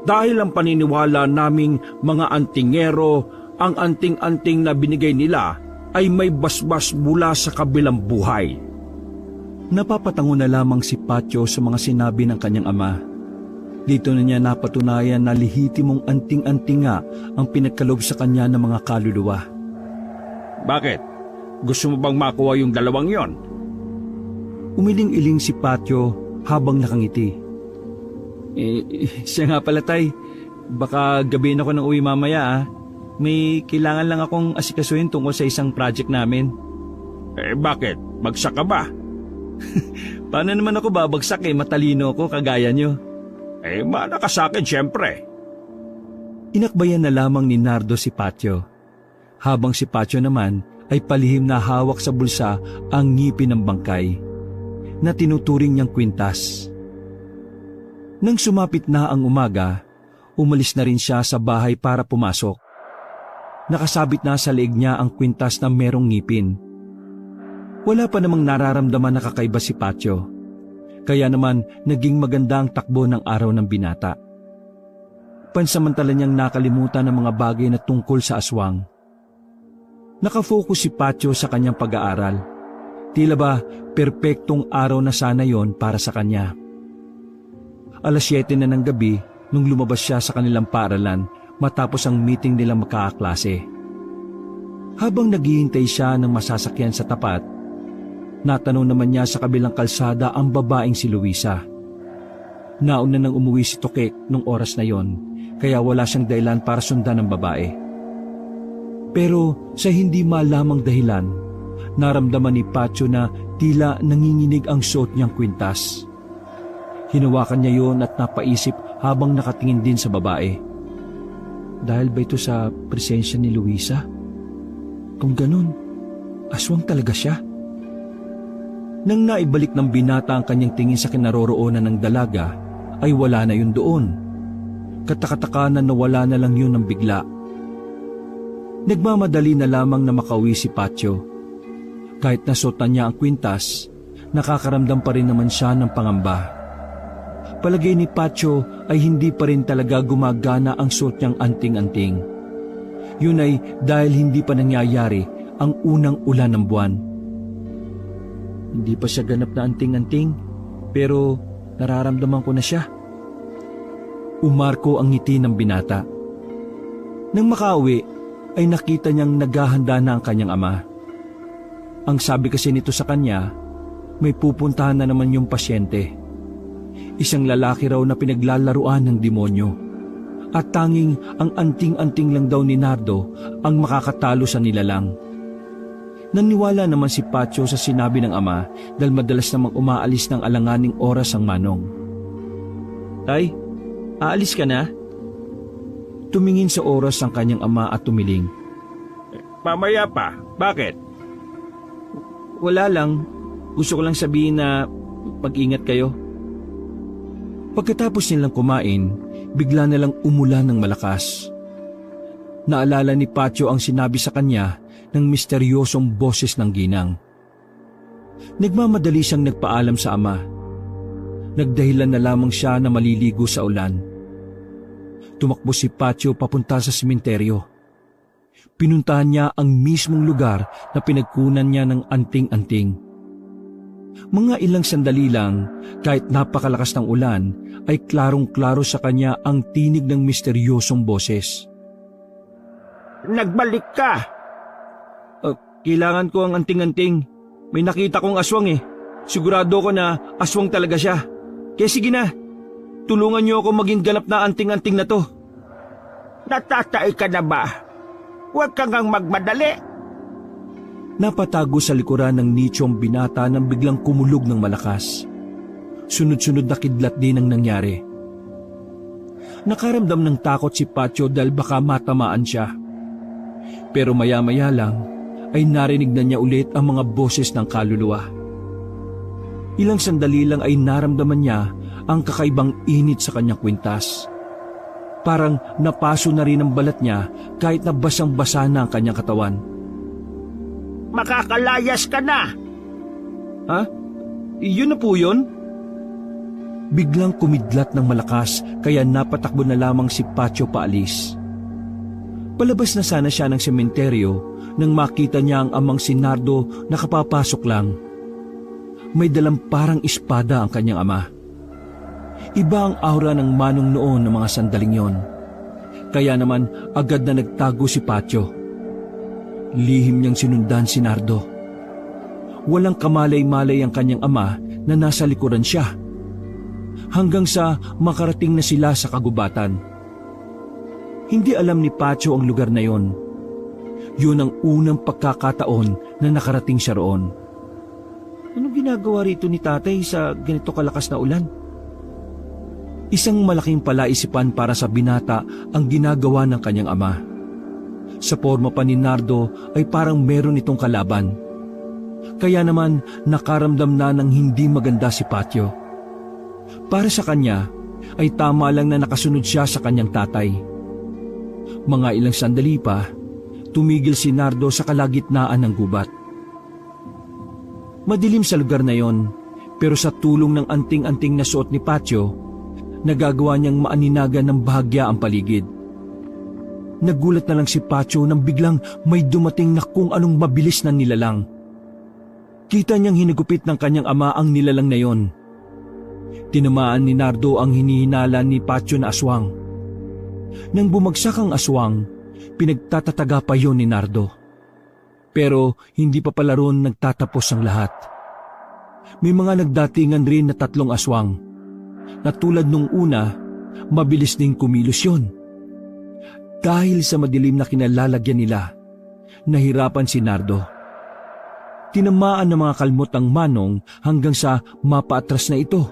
Dahil ang paniniwala naming mga antingero, ang anting-anting na binigay nila ay may basbas mula sa kabilang buhay. Napapatango na lamang si Patyo sa mga sinabi ng kanyang ama. Dito na niya napatunayan na lehitimong anting-anting nga ang pinagkaloob sa kanya ng mga kaluluwa. Bakit? Gusto mo bang makuha yung dalawang yon? Umiling-iling si Patyo habang nakangiti. Siya nga pala tay, baka gabihin ako ng uwi mamaya May kailangan lang akong asikasuhin tungkol sa isang project namin. Bakit? Bagsak ka ba? Paano naman ako babagsak matalino ko kagaya nyo. Mana ka sa akin siyempre. Inakbayan na lamang ni Nardo si Patyo. Habang si Patyo naman ay palihim na hawak sa bulsa ang ngipin ng bangkay na tinuturing niyang kwintas. Nang sumapit na ang umaga, umalis na rin siya sa bahay para pumasok. Nakasabit na sa leeg niya ang kwintas na merong ngipin. Wala pa namang nararamdaman na kakaiba si Patyo. Kaya naman naging maganda ang takbo ng araw ng binata. Pansamantala niyang nakalimutan ang mga bagay na tungkol sa aswang. Nakafocus si Patyo sa kanyang pag-aaral. Tila ba perpektong araw na sana yon para sa kanya. 7:00 na ng gabi nung lumabas siya sa kanilang paaralan matapos ang meeting nilang magkakaklase. Habang naghihintay siya ng masasakyan sa tapat, natanong naman niya sa kabilang kalsada ang babaeng si Luisa. Nauna nang umuwi si Tokek nung oras na yon, kaya wala siyang dahilan para sundan ng babae. Pero sa hindi malamang dahilan, naramdaman ni Patyo na tila nanginginig ang suot niyang kwintas. Hinawakan niya yon at napaisip habang nakatingin din sa babae. Dahil ba ito sa presensya ni Luisa? Kung ganun, aswang talaga siya. Nang naibalik ng binata ang kanyang tingin sa kinaroroonan ng dalaga, ay wala na yun doon. Katakatakanan na wala na lang yun ng bigla. Nagmamadali na lamang na makauwi si Patyo. Kahit nasuotan niya ang kwintas, nakakaramdam pa rin naman siya ng pangamba. Palagay ni Pacho ay hindi pa rin talaga gumagana ang suot niyang anting-anting. Yun ay dahil hindi pa nangyayari ang unang ulan ng buwan. Hindi pa siya ganap na anting-anting, pero nararamdaman ko na siya. Umarko ang ngiti ng binata. Nang makauwi, ay nakita niyang naghahanda na ang kanyang ama. Ang sabi kasi nito sa kanya, may pupuntahan na naman yung pasyente. Isang lalaki raw na pinaglalaruan ng demonyo. At tanging ang anting-anting lang daw ni Nardo ang makakatalo sa nilalang. Naniwala naman si Pacho sa sinabi ng ama dahil madalas namang umaalis ng alanganing oras ang manong. Tay, aalis ka na? Tumingin sa oras ang kanyang ama at tumiling. Mamaya pa, bakit? Wala lang, gusto ko lang sabihin na mag-ingat kayo. Pagkatapos nilang kumain, bigla na lang umulan ng malakas. Naalala ni Pacho ang sinabi sa kanya ng misteryosong boses ng ginang. Nagmamadali siyang nagpaalam sa ama. Nagdahilan na lamang siya na maliligo sa ulan. Tumakbo si Pacho papunta sa sementeryo. Pinuntahan niya ang mismong lugar na pinagkunan niya ng anting-anting. Mga ilang sandali lang, kahit napakalakas ng ulan, ay klarong-klaro sa kanya ang tinig ng misteryosong boses. Nagbalik ka! Kailangan ko ang anting-anting. May nakita kong aswang eh. Sigurado ko na aswang talaga siya. Kaya sige na, tulungan niyo ako maging ganap na anting-anting na to. Natatay ka na ba? Huwag kang magmadali. Napatago sa likuran ng nicho ang binata nang biglang kumulog ng malakas. Sunod-sunod na kidlat din ang nangyari. Nakaramdam ng takot si Pacho dahil baka matamaan siya. Pero maya-maya lang ay narinig na niya ulit ang mga boses ng kaluluwa. Ilang sandali lang ay naramdaman niya ang kakaibang init sa kanyang kwintas. Parang napaso na rin ang balat niya kahit na basang-basa na ang kanyang katawan. Makakalayas ka na! Ha? Iyon na po yun? Biglang kumidlat ng malakas kaya napatakbo na lamang si Pacho paalis. Palabas na sana siya ng sementeryo nang makita niya ang amang si Nardo na kapapasok lang. May dalang parang espada ang kanyang ama. Iba ang aura ng manong noon ng mga sandaling yon. Kaya naman agad na nagtago si Pacho. Lihim niyang sinundan si Nardo. Walang kamalay-malay ang kanyang ama na nasa likuran siya. Hanggang sa makarating na sila sa kagubatan. Hindi alam ni Pacho ang lugar na yon. Yun ang unang pagkakataon na nakarating siya roon. Anong ginagawa rito ni tatay sa ganito kalakas na ulan? Isang malaking palaisipan para sa binata ang ginagawa ng kanyang ama. Sa porma pa ni Nardo ay parang meron itong kalaban. Kaya naman nakaramdam na ng hindi maganda si Pacho. Para sa kanya ay tama lang na nakasunod siya sa kanyang tatay. Mga ilang sandali pa, tumigil si Nardo sa kalagitnaan ng gubat. Madilim sa lugar na yon, pero sa tulong ng anting-anting na suot ni Pacho, nagagawa niyang maaninagan ng bahagya ang paligid. Nagulat na lang si Pacho nang biglang may dumating na kung anong mabilis na nilalang. Kita niyang hinagupit ng kanyang ama ang nilalang na yon. Tinamaan ni Nardo ang hinihinala ni Pacho na aswang. Nang bumagsak ang aswang, pinagtatataga pa yon ni Nardo. Pero hindi pa pala roon nagtatapos ang lahat. May mga nagdatingan rin na 3 aswang. Na tulad nung una, mabilis ding kumilos yun. Dahil sa madilim na kinalalagyan nila, nahirapan si Nardo. Tinamaan ng mga kalmot ang manong hanggang sa mapaatras na ito.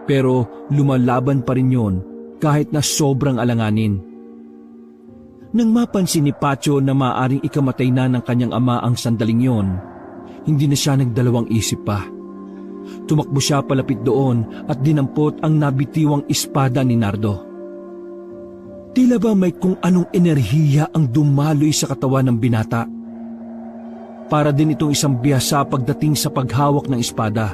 Pero lumalaban pa rin yun kahit na sobrang alanganin. Nang mapansin ni Pacho na maaaring ikamatay na ng kanyang ama ang sandaling yon, hindi na siya nagdalawang isip pa. Tumakbo siya palapit doon at dinampot ang nabitiwang espada ni Nardo. Tila ba may kung anong enerhiya ang dumaloy sa katawan ng binata. para din itong isang bihasa pagdating sa paghawak ng espada.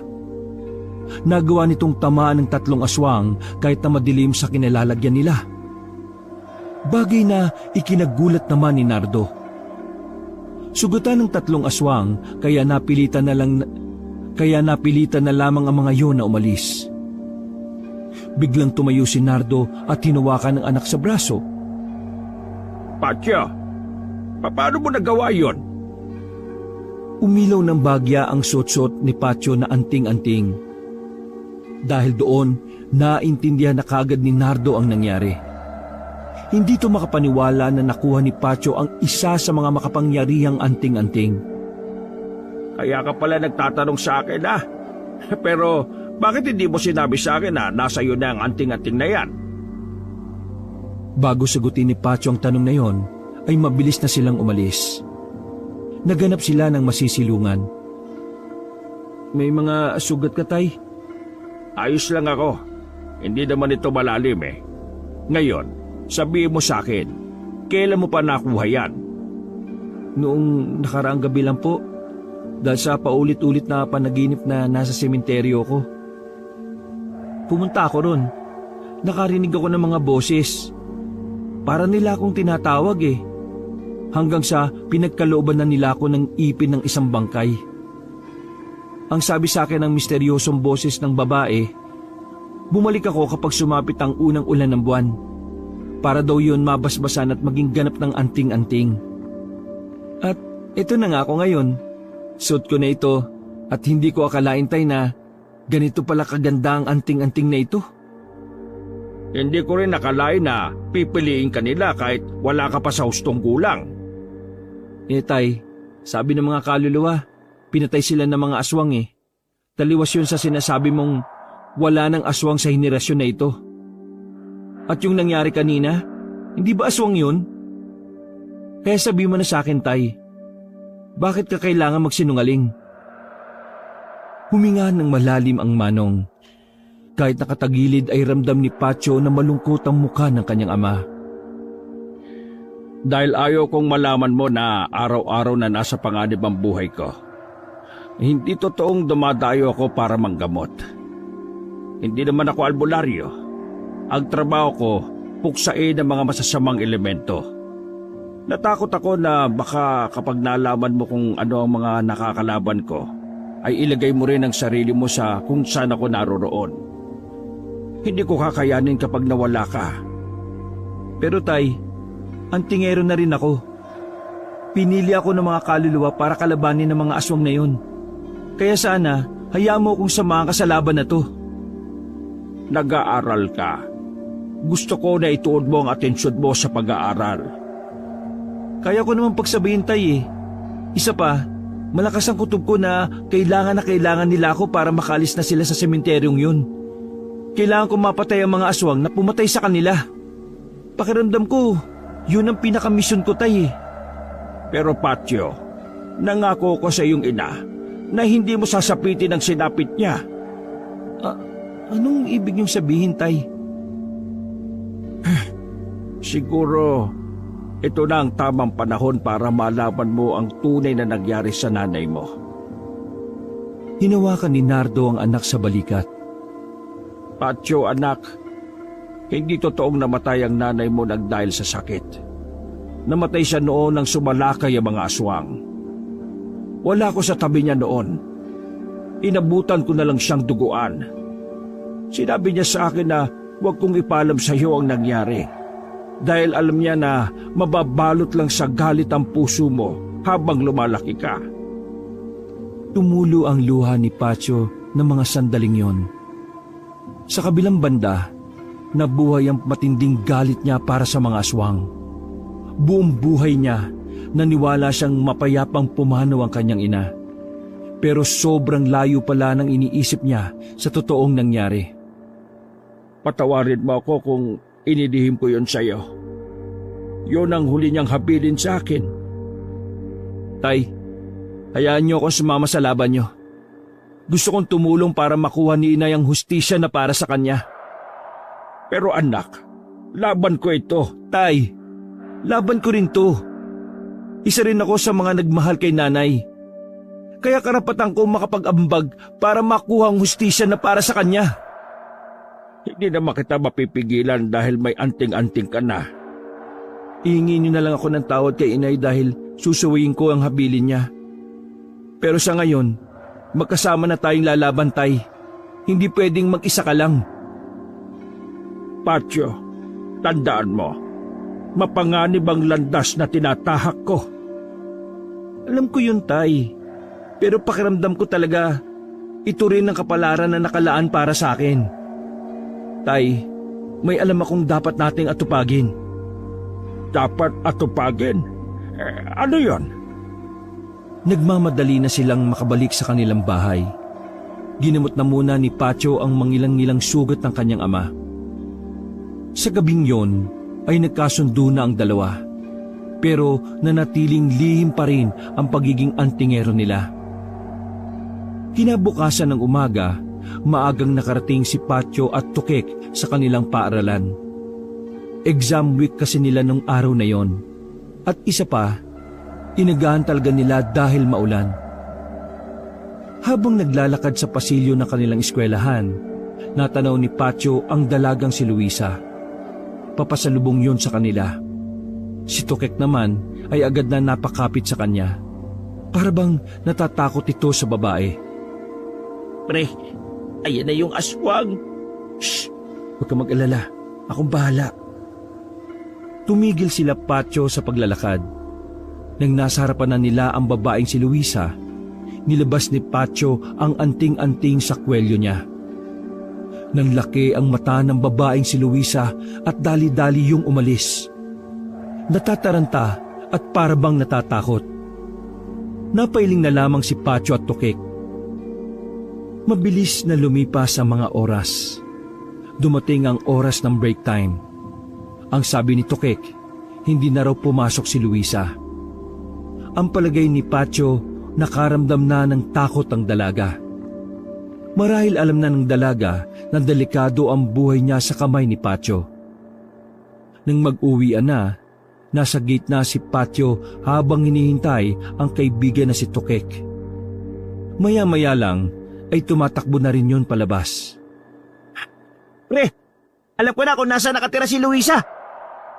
Nagawa nitong tamaan ng 3 aswang kahit na madilim sa kinalalagyan nila. Bagay na ikinagulat naman ni Nardo. Sugatan ng 3 aswang kaya napilitan na lamang ang mga yun na umalis. Biglang tumayo si Nardo at hinawakan ng anak sa braso. Patyo, paano mo nagawa yon? Umilaw ng bagya ang suot-suot ni Patyo na anting-anting. Dahil doon, naintindihan na kagad ni Nardo ang nangyari. Hindi to makapaniwala na nakuha ni Patyo ang isa sa mga makapangyarihang anting-anting. Kaya ka pala nagtatanong sa akin Pero bakit hindi mo sinabi sa akin na nasa iyo na ang anting-anting na yan? Bago sagutin ni Patyo ang tanong na yon, ay mabilis na silang umalis. Naganap sila ng masisilungan. May mga sugat ka, Tay? Ayos lang ako. Hindi naman ito malalim Ngayon, sabihin mo sa akin, kailan mo pa nakuha yan? Noong nakaraang gabi lang po, dahil sa paulit-ulit na panaginip na nasa sementeryo ko. Pumunta ako ron. Nakarinig ako ng mga boses. Para nila akong tinatawag Hanggang sa pinagkalooban na nila ako ng ipin ng isang bangkay. Ang sabi sa akin ng misteryosong boses ng babae, bumalik ako kapag sumapit ang unang ulan ng buwan. Para daw yun mabasbasan at maging ganap ng anting-anting. At ito na nga ako ngayon. Suot ko na ito at hindi ko akalain, Tay, na ganito pala kaganda ang anting-anting na ito. Hindi ko rin nakalain na pipiliin ka nila kahit wala ka pa sa hustong gulang. Tay, sabi ng mga kaluluwa, pinatay sila ng mga aswang Taliwas yun sa sinasabi mong wala ng aswang sa henerasyon na ito. At yung nangyari kanina, hindi ba aswang yun? Kaya sabi mo na sa akin, Tay, bakit ka kailangan magsinungaling? Huminga ng malalim ang Manong. Kahit nakatagilid ay ramdam ni Patyo na malungkot ang mukha ng kanyang ama. Dahil ayaw kong malaman mo na araw-araw na nasa panganib ang buhay ko. Hindi totoong dumadayo ako para manggamot. Hindi naman ako albularyo. Ang trabaho ko, puksain ang mga masasamang elemento. Natakot ako na baka kapag nalaman mo kung ano ang mga nakakalaban ko, ay ilagay mo rin ang sarili mo sa kung saan ako naroroon. Hindi ko kakayanin kapag nawala ka. Pero Tay, antingero na rin ako. Pinili ako ng mga kaluluwa para kalabanin ng mga aswang na yun. Kaya sana, hayaan mo akong samahan ka sa laban na to. Nag-aaral ka. Gusto ko na ituon mo ang atensyon mo sa pag-aaral. Kaya ko naman pagsabihin, Tay Isa pa, malakas ang kutob ko na kailangan nila ako para makalis na sila sa sementeryong yun. Kailangan ko mapatay ang mga aswang na pumatay sa kanila. Pakiramdam ko, yun ang pinakamisyon ko, Tay Pero Patyo, nangako ko sa iyong ina na hindi mo sasapitin ang sinapit niya. Anong ibig niyong sabihin, Tay? Siguro, ito na ang tamang panahon para malaman mo ang tunay na nangyari sa nanay mo. Hinawakan ni Nardo ang anak sa balikat. Patyo, anak, hindi totoong namatay ang nanay mo dahil sa sakit. Namatay siya noon nang sumalakay ang mga aswang. Wala ko sa tabi niya noon. Inabutan ko na lang siyang duguan. Sinabi niya sa akin na huwag kong ipalam sa iyo ang nangyari. Dahil alam niya na mababalot lang sa galit ang puso mo habang lumalaki ka. Tumulo ang luha ni Patyo ng mga sandaling yon. Sa kabilang banda, nabuhay ang matinding galit niya para sa mga aswang. Buong buhay niya, naniwala siyang mapayapang pumanaw ang kanyang ina. Pero sobrang layo pala ng iniisip niya sa totoong nangyari. Patawarin mo ako kung inilihim ko yon sa iyo. Yun ang huli niyang habilin sa akin. Tay, hayaan niyo akong sumama sa laban niyo. Gusto kong tumulong para makuha ni Inay ang hustisya na para sa kanya. Pero anak, laban ko ito. Tay, laban ko rin to. Isa rin ako sa mga nagmahal kay nanay. Kaya karapatan ko makapag-ambag para makuha ang hustisya na para sa kanya. Hindi naman kita mapipigilan dahil may anting-anting ka na. Ihingi niyo na lang ako ng tawad kay inay dahil susuwiin ko ang habilin niya. Pero sa ngayon, magkasama na tayong lalaban, Tay. Hindi pwedeng mag-isa ka lang. Patyo, tandaan mo, mapanganib ang landas na tinatahak ko. Alam ko yun, Tay. Pero pakiramdam ko talaga, ito rin ang kapalaran na nakalaan para sa akin. Tay, may alam akong dapat nating atupagin. Dapat atupagin? Ano yon? Nagmamadali na silang makabalik sa kanilang bahay. Ginamot na muna ni Patyo ang mangilang-ngilang sugat ng kanyang ama. Sa gabing yon ay nagkasundo na ang dalawa. Pero nanatiling lihim pa rin ang pagiging antingero nila. Kinabukasan ng umaga, maagang nakarating si Patyo at Tukek sa kanilang paaralan. Exam week kasi nila nung araw na yon. At isa pa, inagahan talaga nila dahil maulan. Habang naglalakad sa pasilyo ng kanilang eskwelahan, natanaw ni Patyo ang dalagang si Luisa. Papasalubong yon sa kanila. Si Tukek naman ay agad na napakapit sa kanya. Para bang natatakot ito sa babae. Pre, ayan na yung aswang. Shh! Huwag ka mag-alala. Akong bahala. Tumigil sila Patyo sa paglalakad. Nang nasa harapan na nila ang babaeng si Luisa, nilabas ni Patyo ang anting-anting sa kwelyo niya. Nang laki ang mata ng babaeng si Luisa at dali-dali yung umalis. Natataranta at parabang natatakot. Napailing na lamang si Patyo at Tukek. Mabilis na lumipas ang mga oras. Dumating ang oras ng break time. Ang sabi ni Tukek, hindi na raw pumasok si Luisa. Ang palagay ni Patyo, nakaramdam na ng takot ang dalaga. Marahil alam na ng dalaga na delikado ang buhay niya sa kamay ni Patyo. Nang mag-uwian na, nasa gate na si Patyo habang hinihintay ang kaibigan na si Tukek. Maya-maya lang ay tumatakbo na rin yun palabas. Pre, alam ko na kung nasa nakatira si Luisa.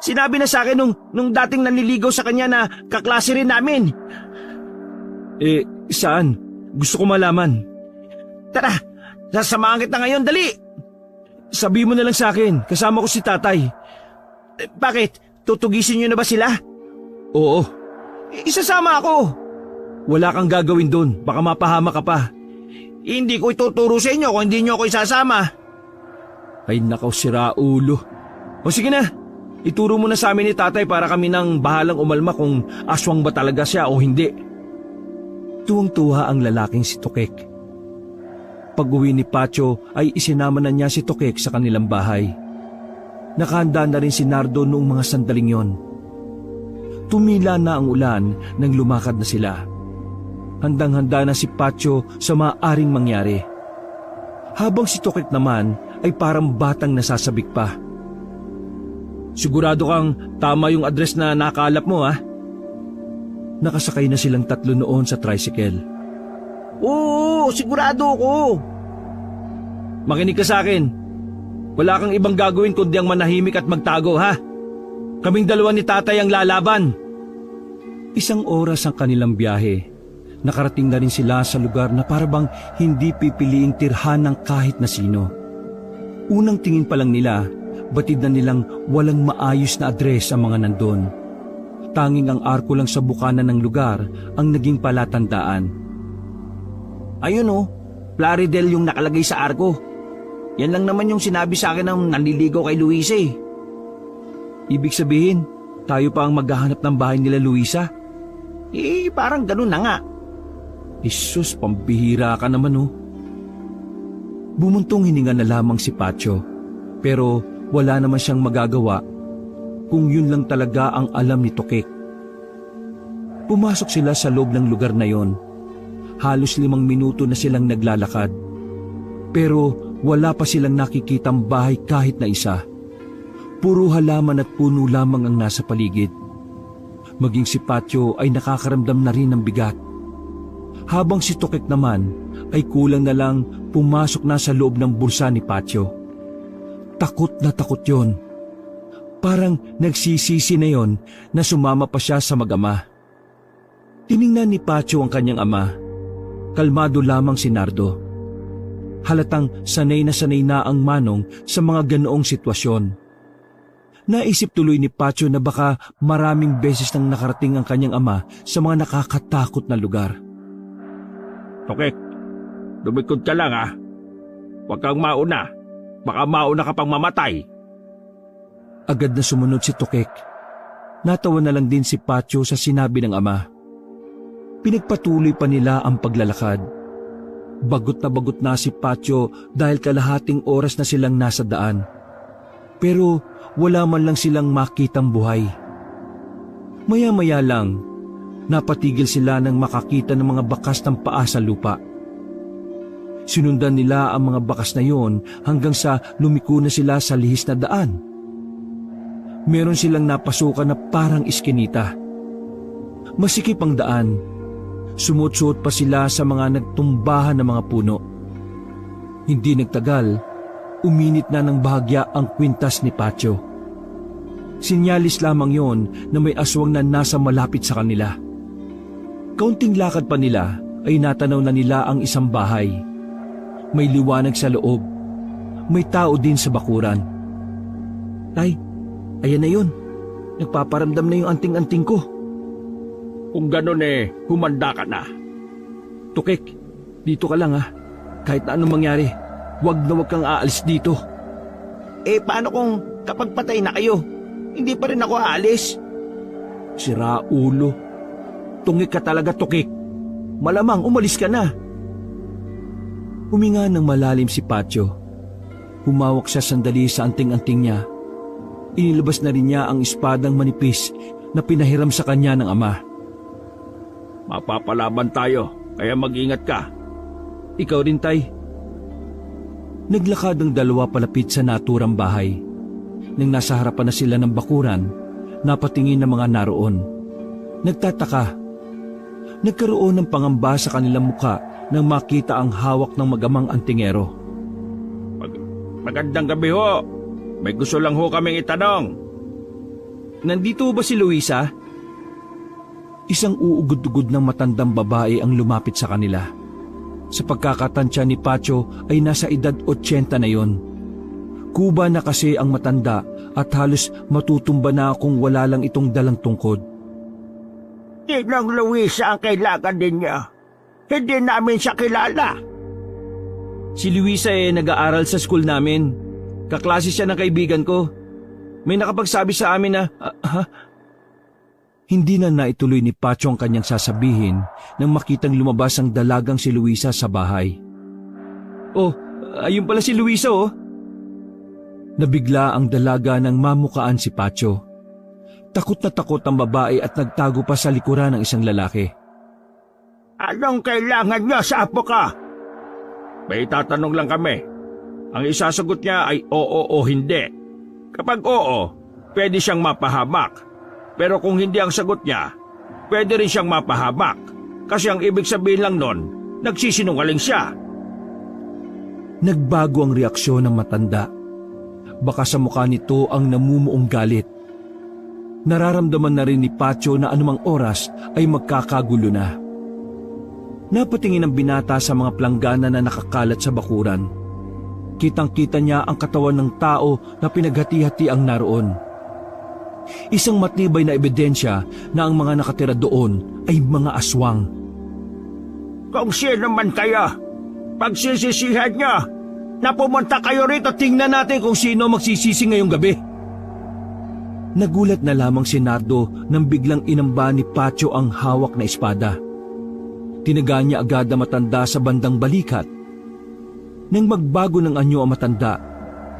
Sinabi na sa akin nung dating nanliligaw sa kanya na kaklase rin namin. Saan? Gusto ko malaman. Tara, sasamahan kita ngayon, dali! Sabi mo na lang sa akin, kasama ko si tatay. Bakit? Tutugisin niyo na ba sila? Oo. Isasama ako. Wala kang gagawin doon, baka mapahama ka pa. Hindi ko ituturo sa inyo kung hindi niyo ako isasama. Ay nakaw, sira ulo. O sige na, ituro mo na sa amin ni tatay para kami nang bahalang umalma kung aswang ba talaga siya o hindi. Tuwang-tuwa ang lalaking si Tukek. Pag-uwi ni Patyo ay isinama na niya si Tukek sa kanilang bahay. Nakahanda na rin si Nardo noong mga sandaling yon. Tumila na ang ulan nang lumakad na sila. Handang-handa na si Patyo sa maaaring mangyari. Habang si Tukek naman ay parang batang nasasabik pa. Sigurado kang tama yung address na nakalap mo, ha? Nakasakay na silang tatlo noon sa tricycle. Oo, sigurado ko. Makinig ka sa akin. Wala kang ibang gagawin kundi ang manahimik at magtago, ha? Kaming dalawa ni tatay ang lalaban. Isang oras ang kanilang biyahe. Nakarating na rin sila sa lugar na parabang hindi pipiliing tirhan ng kahit na sino. Unang tingin pa lang nila, batid na nilang walang maayos na address ang mga nandun. Tanging ang arko lang sa bukana ng lugar ang naging palatandaan. Ayun oh, Plaridel yung nakalagay sa arko. Yan lang naman yung sinabi sa akin ng nanliligaw kay Luisa eh. Ibig sabihin, tayo pa ang maghahanap ng bahay nila Luisa? Parang ganun na nga. Isus, pambihira ka naman oh. Bumuntong hininga na lamang si Patyo, pero wala naman siyang magagawa kung yun lang talaga ang alam ni Tukek. Pumasok sila sa loob ng lugar na yon. Halos 5 minuto na silang naglalakad. Pero wala pa silang nakikitang bahay kahit na isa. Puro halaman at puno lamang ang nasa paligid. Maging si Patyo ay nakakaramdam na rin ng bigat. habang si Tokek naman ay kulang na lang pumasok na sa loob ng bulsa ni Patio. Takot na takot yon. Parang nagsisisi na yon na sumama pa siya sa mag-ama. Tiningnan ni Patio ang kanyang ama. Kalmado lamang si Nardo. Halatang sanay na ang manong sa mga ganoong sitwasyon. Naisip tuloy ni Patio na baka maraming beses nang nakarating ang kanyang ama sa mga nakakatakot na lugar. Tokek, lumikod ka lang ha. Huwag kang mauna. Baka mauna ka pang mamatay. Agad na sumunod si Tokek. Natawa na lang din si Patio sa sinabi ng ama. Pinagpatuloy pa nila ang paglalakad. Bagot na si Patio dahil kalahating oras na silang nasa daan. Pero wala man lang silang makitang buhay. Maya-maya lang, napatigil sila nang makakita ng mga bakas ng paa sa lupa. Sinundan nila ang mga bakas na yon hanggang sa lumiko na sila sa lihis na daan. Meron silang napasukan na parang iskinita. Masikip ang daan. Sumut-suot pa sila sa mga nagtumbahan na mga puno. Hindi nagtagal, uminit na ng bahagya ang kwintas ni Patio. Sinyalis lamang yon na may aswang na nasa malapit sa kanila. Kaunting lakad pa nila ay natanaw na nila ang isang bahay. May liwanag sa loob. May tao din sa bakuran. Tay, ayan na yun. Nagpaparamdam na yung anting-anting ko. Kung ganun humanda ka na. Tukek, dito ka lang ha. Kahit na anong mangyari, wag kang aalis dito. Paano kung kapag patay na kayo, hindi pa rin ako aalis? Sira ulo. Tungik ka talaga, Tukek. Malamang umalis ka na. Huminga ng malalim si Patio. Humawak siya sandali sa anting-anting niya. Inilabas na rin niya ang espadang manipis na pinahiram sa kanya ng ama. Mapapalaban tayo, kaya mag-ingat ka. Ikaw rin, Tay. Naglakad ang dalawa palapit sa naturang bahay. Nang nasa harapan na sila ng bakuran, napatingin ng mga naroon. Nagtataka. Nagkaroon ng pangamba sa kanilang muka nang makita ang hawak ng magamang antingero. Magandang gabi ho. May gusto lang ho kaming itanong. Nandito ba si Luisa? Isang uugod-ugod ng matandang babae ang lumapit sa kanila. Sa pagkakatansya ni Patio ay nasa edad 80 na yon. Kuba na kasi ang matanda at halos matutumba na kung wala lang itong dalang tungkod. Tinang Luisa ang kailangan ninyo. Hindi namin siya kilala. Si Luisa nag-aaral sa school namin. Kaklase siya ng kaibigan ko. May nakapagsabi sa amin na... Hindi na naituloy ni Patio ang kanyang sasabihin nang makitang lumabas ang dalagang si Luisa sa bahay. Oh, ayun pala si Luisa oh. Nabigla ang dalaga nang mamukaan si Patio. Takot na takot ang babae at nagtago pa sa likuran ng isang lalaki. Anong kailangan niyo sa apo ka? May tatanong lang kami. Ang isasagot niya ay oo o hindi. Kapag oo, pwede siyang mapahamak. Pero kung hindi ang sagot niya, pwede rin siyang mapahamak. Kasi ang ibig sabihin lang nun, nagsisinungaling siya. Nagbago ang reaksyon ng matanda. Baka sa mukha nito ang namumuong galit. Nararamdaman na rin ni Patio na anumang oras ay magkakagulo na. Napatingin ang binata sa mga planggana na nakakalat sa bakuran. Kitang-kita niya ang katawan ng tao na pinaghati-hati ang naroon. Isang matibay na ebidensya na ang mga nakatira doon ay mga aswang. Kung sino man kayo, pagsisisihan niyo na pumunta kayo rito. Tingnan natin kung sino magsisisi ngayong gabi. Nagulat na lamang si Nardo nang biglang inamba ni Patio ang hawak na espada. Tinaga niya agad ang matanda sa bandang balikat. Nang magbago ng anyo ang matanda,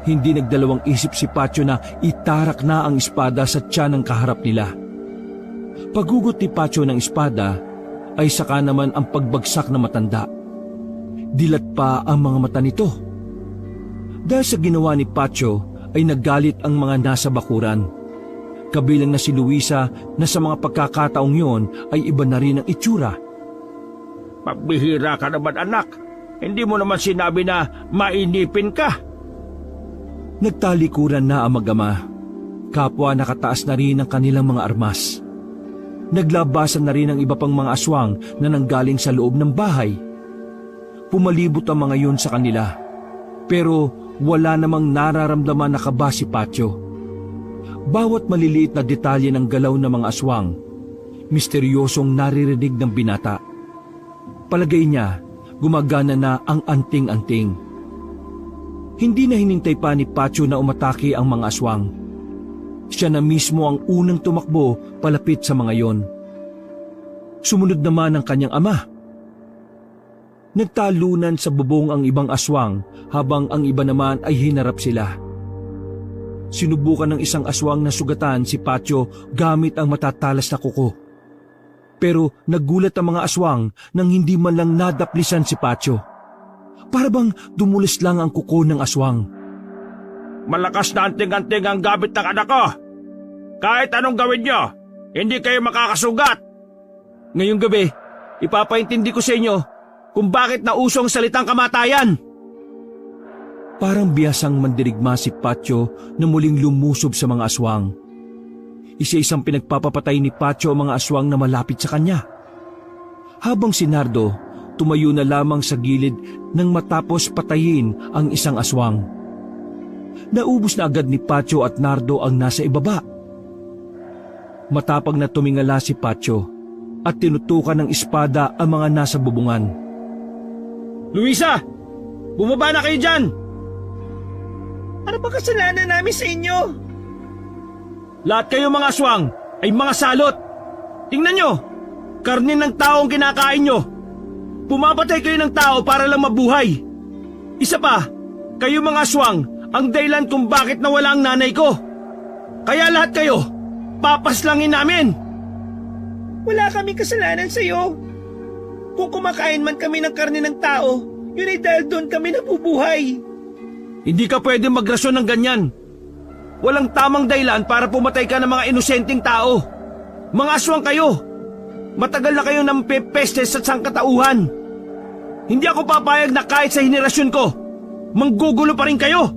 hindi nagdalawang isip si Patio na itarak na ang espada sa tiyan ng kaharap nila. Paghugot ni Patio ng espada ay saka naman ang pagbagsak ng matanda. Dilat pa ang mga mata nito. Dahil sa ginawa ni Patio ay naggalit ang mga nasa bakuran. Kabilang na si Luisa na sa mga pagkakataong yon ay iba na rin ang itsura. Pabihira ka naman, anak. Hindi mo naman sinabi na mainipin ka. Nagtalikuran na ang mag-ama. Kapwa nakataas na rin ang kanilang mga armas. Naglabasan na rin ang iba pang mga aswang na nanggaling sa loob ng bahay. Pumalibot ang mga yun sa kanila. Pero wala namang nararamdaman na kaba si Patyo. Bawat maliliit na detalye ng galaw ng mga aswang, misteryosong naririnig ng binata. Palagay niya, gumagana na ang anting-anting. Hindi na hinintay pa ni Patyo na umatake ang mga aswang. Siya na mismo ang unang tumakbo palapit sa mga yon. Sumunod naman ang kanyang ama. Nagtalunan sa bubong ang ibang aswang habang ang iba naman ay hinarap sila. Sinubukan ng isang aswang na sugatan si Patyo gamit ang matatalas na kuko. Pero nagulat ang mga aswang nang hindi man lang nadaplisan si Patyo. Para bang dumulis lang ang kuko ng aswang. Malakas na anting-anting ang gamit ng anak ko. Kahit anong gawin nyo, hindi kayo makakasugat. Ngayong gabi, ipapaintindi ko sa inyo kung bakit nausong salitang kamatayan. Parang biyasang mandirigma si Patyo na muling lumusob sa mga aswang. Isa-isang pinagpapapatay ni Patyo ang mga aswang na malapit sa kanya. Habang si Nardo, tumayo na lamang sa gilid nang matapos patayin ang isang aswang. Naubos na agad ni Patyo at Nardo ang nasa ibaba. Matapang na tumingala si Patyo at tinutukan ng espada ang mga nasa bubungan. Luisa! Bumaba na kayo dyan! Ano ba kasalanan namin sa inyo? Lahat kayo mga aswang ay mga salot. Tingnan nyo, karne ng tao ang kinakain nyo. Pumapatay kayo ng tao para lang mabuhay. Isa pa, kayo mga aswang ang dahilan kung bakit nawala ang nanay ko. Kaya lahat kayo, papaslangin namin. Wala kaming kasalanan sa iyo. Kung kumakain man kami ng karne ng tao, yun ay dahil doon kami nabubuhay. Hindi ka pwede magrasyon ng ganyan. Walang tamang dahilan para pumatay ka ng mga inosenteng tao. Mga aswang kayo. Matagal na kayong nampepeste sa sangkatauhan. Hindi ako papayag na kahit sa henerasyon ko, manggugulo pa rin kayo.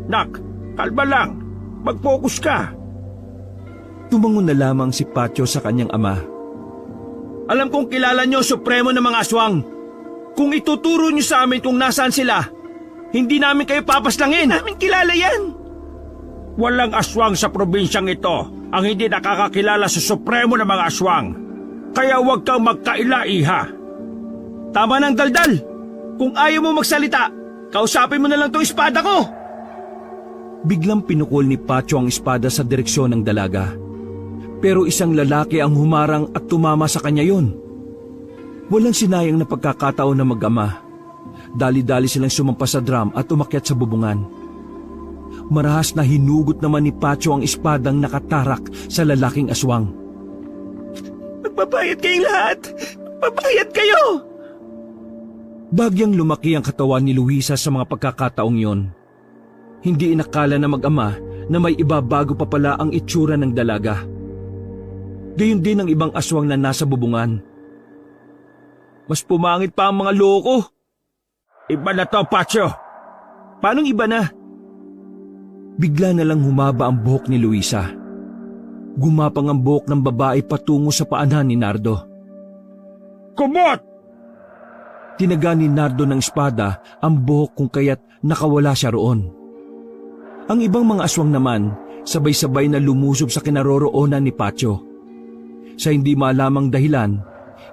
Nak, kalma lang. Mag-focus ka. Tumangon na lamang si Patyo sa kanyang ama. Alam kong kilala nyo supremo ng mga aswang. Kung ituturo nyo sa amin kung nasaan sila, hindi namin kayo papaslangin. Namin kilala yan. Walang aswang sa probinsyang ito ang hindi nakakakilala sa supremo ng mga aswang. Kaya huwag kang magkaila-iha. Tama ng daldal. Kung ayaw mo magsalita, kausapin mo na lang tong espada ko. Biglang pinukol ni Patyo ang espada sa direksyon ng dalaga. Pero isang lalaki ang humarang at tumama sa kanya yon. Walang sinayang na pagkakataon na mag-ama. Dali-dali silang sumampas sa drum at umakyat sa bubungan. Marahas na hinugot naman ni Patyo ang espadang nakatarak sa lalaking aswang. Magbabayad kayong lahat. Magbabayad kayo. Bagyang lumaki ang katawan ni Luisa sa mga pagkakataong yon. Hindi inakala na mag-ama na may iba bago pa pala ang itsura ng dalaga. Gayon din ang ibang aswang na nasa bubungan. Mas pumangit pa ang mga loko. Iba na to, Patyo. Paanong iba na? Bigla na lang humaba ang buhok ni Luisa. Gumapang ang buhok ng babae patungo sa paanan ni Nardo. Kumot! Tinaga ni Nardo ng espada ang buhok kung kaya't nakawala siya roon. Ang ibang mga aswang naman, sabay-sabay na lumusob sa kinaroroonan ni Patyo. Sa hindi malamang dahilan,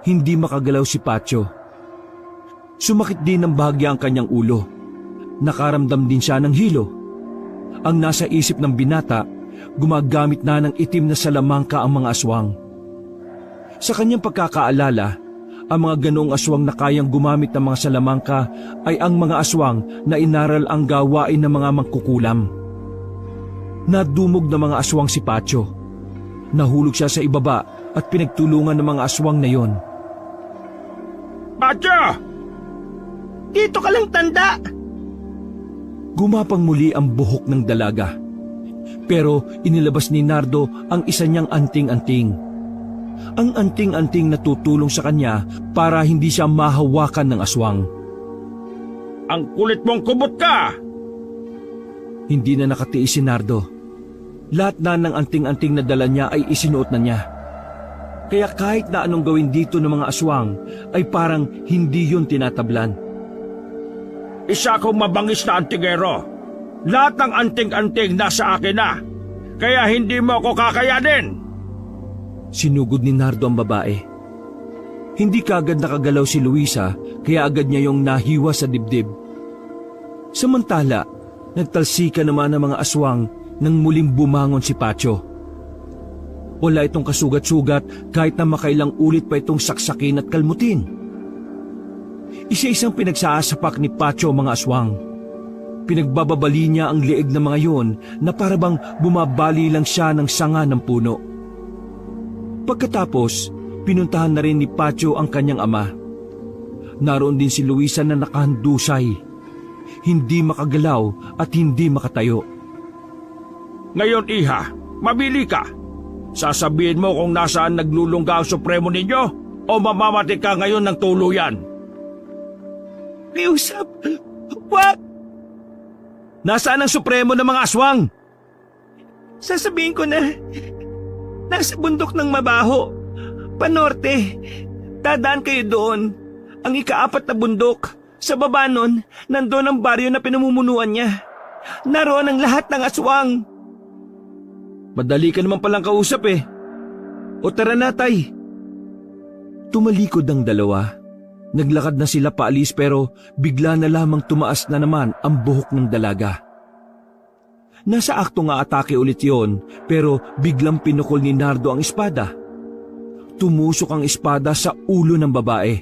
hindi makagalaw si Patyo. Sumakit din ng bahagya ang kanyang ulo. Nakaramdam din siya ng hilo. Ang nasa isip ng binata, gumagamit na ng itim na salamangka ang mga aswang. Sa kanyang pagkakaalala, ang mga ganoong aswang na kayang gumamit ng mga salamangka ay ang mga aswang na inaral ang gawain ng mga mangkukulam. Nadumog na mga aswang si Patyo. Nahulog siya sa ibaba at pinagtulungan ng mga aswang na yon. Patyo! Dito ka lang, tanda. Gumapang muli ang buhok ng dalaga. Pero inilabas ni Nardo ang isa niyang anting-anting. ang anting-anting na tutulong sa kanya para hindi siya mahawakan ng aswang. Ang kulit mong kubot ka! Hindi na nakatiis si Nardo. Lahat na ng anting-anting na dala niya ay isinuot na niya. Kaya kahit na anong gawin dito ng mga aswang ay parang hindi yun tinatablan. Isa akong mabangis na antingero. Lahat ng anting-anting nasa akin na. Kaya hindi mo ako kakayanin. Sinugod ni Nardo ang babae. Hindi kaagad nakagalaw si Luisa kaya agad niya yung nahiwa sa dibdib. Samantala, nagtalsika naman ang mga aswang nang muling bumangon si Pacho. Wala itong kasugat-sugat kahit na makailang ulit pa itong saksakin at kalmutin. Isa-isang pinagsasapak ni Pacho ang mga aswang. Pinagbababali niya ang leeg ng mga yon na parabang bumabali lang siya ng sanga ng puno. Pagkatapos, pinuntahan na rin ni Pacho ang kanyang ama. Naroon din si Luisa na nakahandusay, hindi makagalaw at hindi makatayo. Ngayon, iha, mabili ka. Sasabihin mo kung nasaan naglulungga ang supremo ninyo o mamamatay ka ngayon ng tuluyan. Liusap, wag! Nasaan ang supremo ng mga aswang? Sasabihin ko na, nasa bundok ng Mabaho, panorte. Dadaan kayo doon. Ang ika-4 na bundok. Sa baba nun, nandun ang baryo na pinamumunuan niya. Naroon ang lahat ng aswang. Madali ka naman palang kausap eh. O tara na, tay. Tumalikod ang dalawa. Naglakad na sila paalis pero bigla na lamang tumaas na naman ang buhok ng dalaga. Nasa akto nga atake ulit yon pero biglang pinukol ni Nardo ang espada. Tumusok ang espada sa ulo ng babae.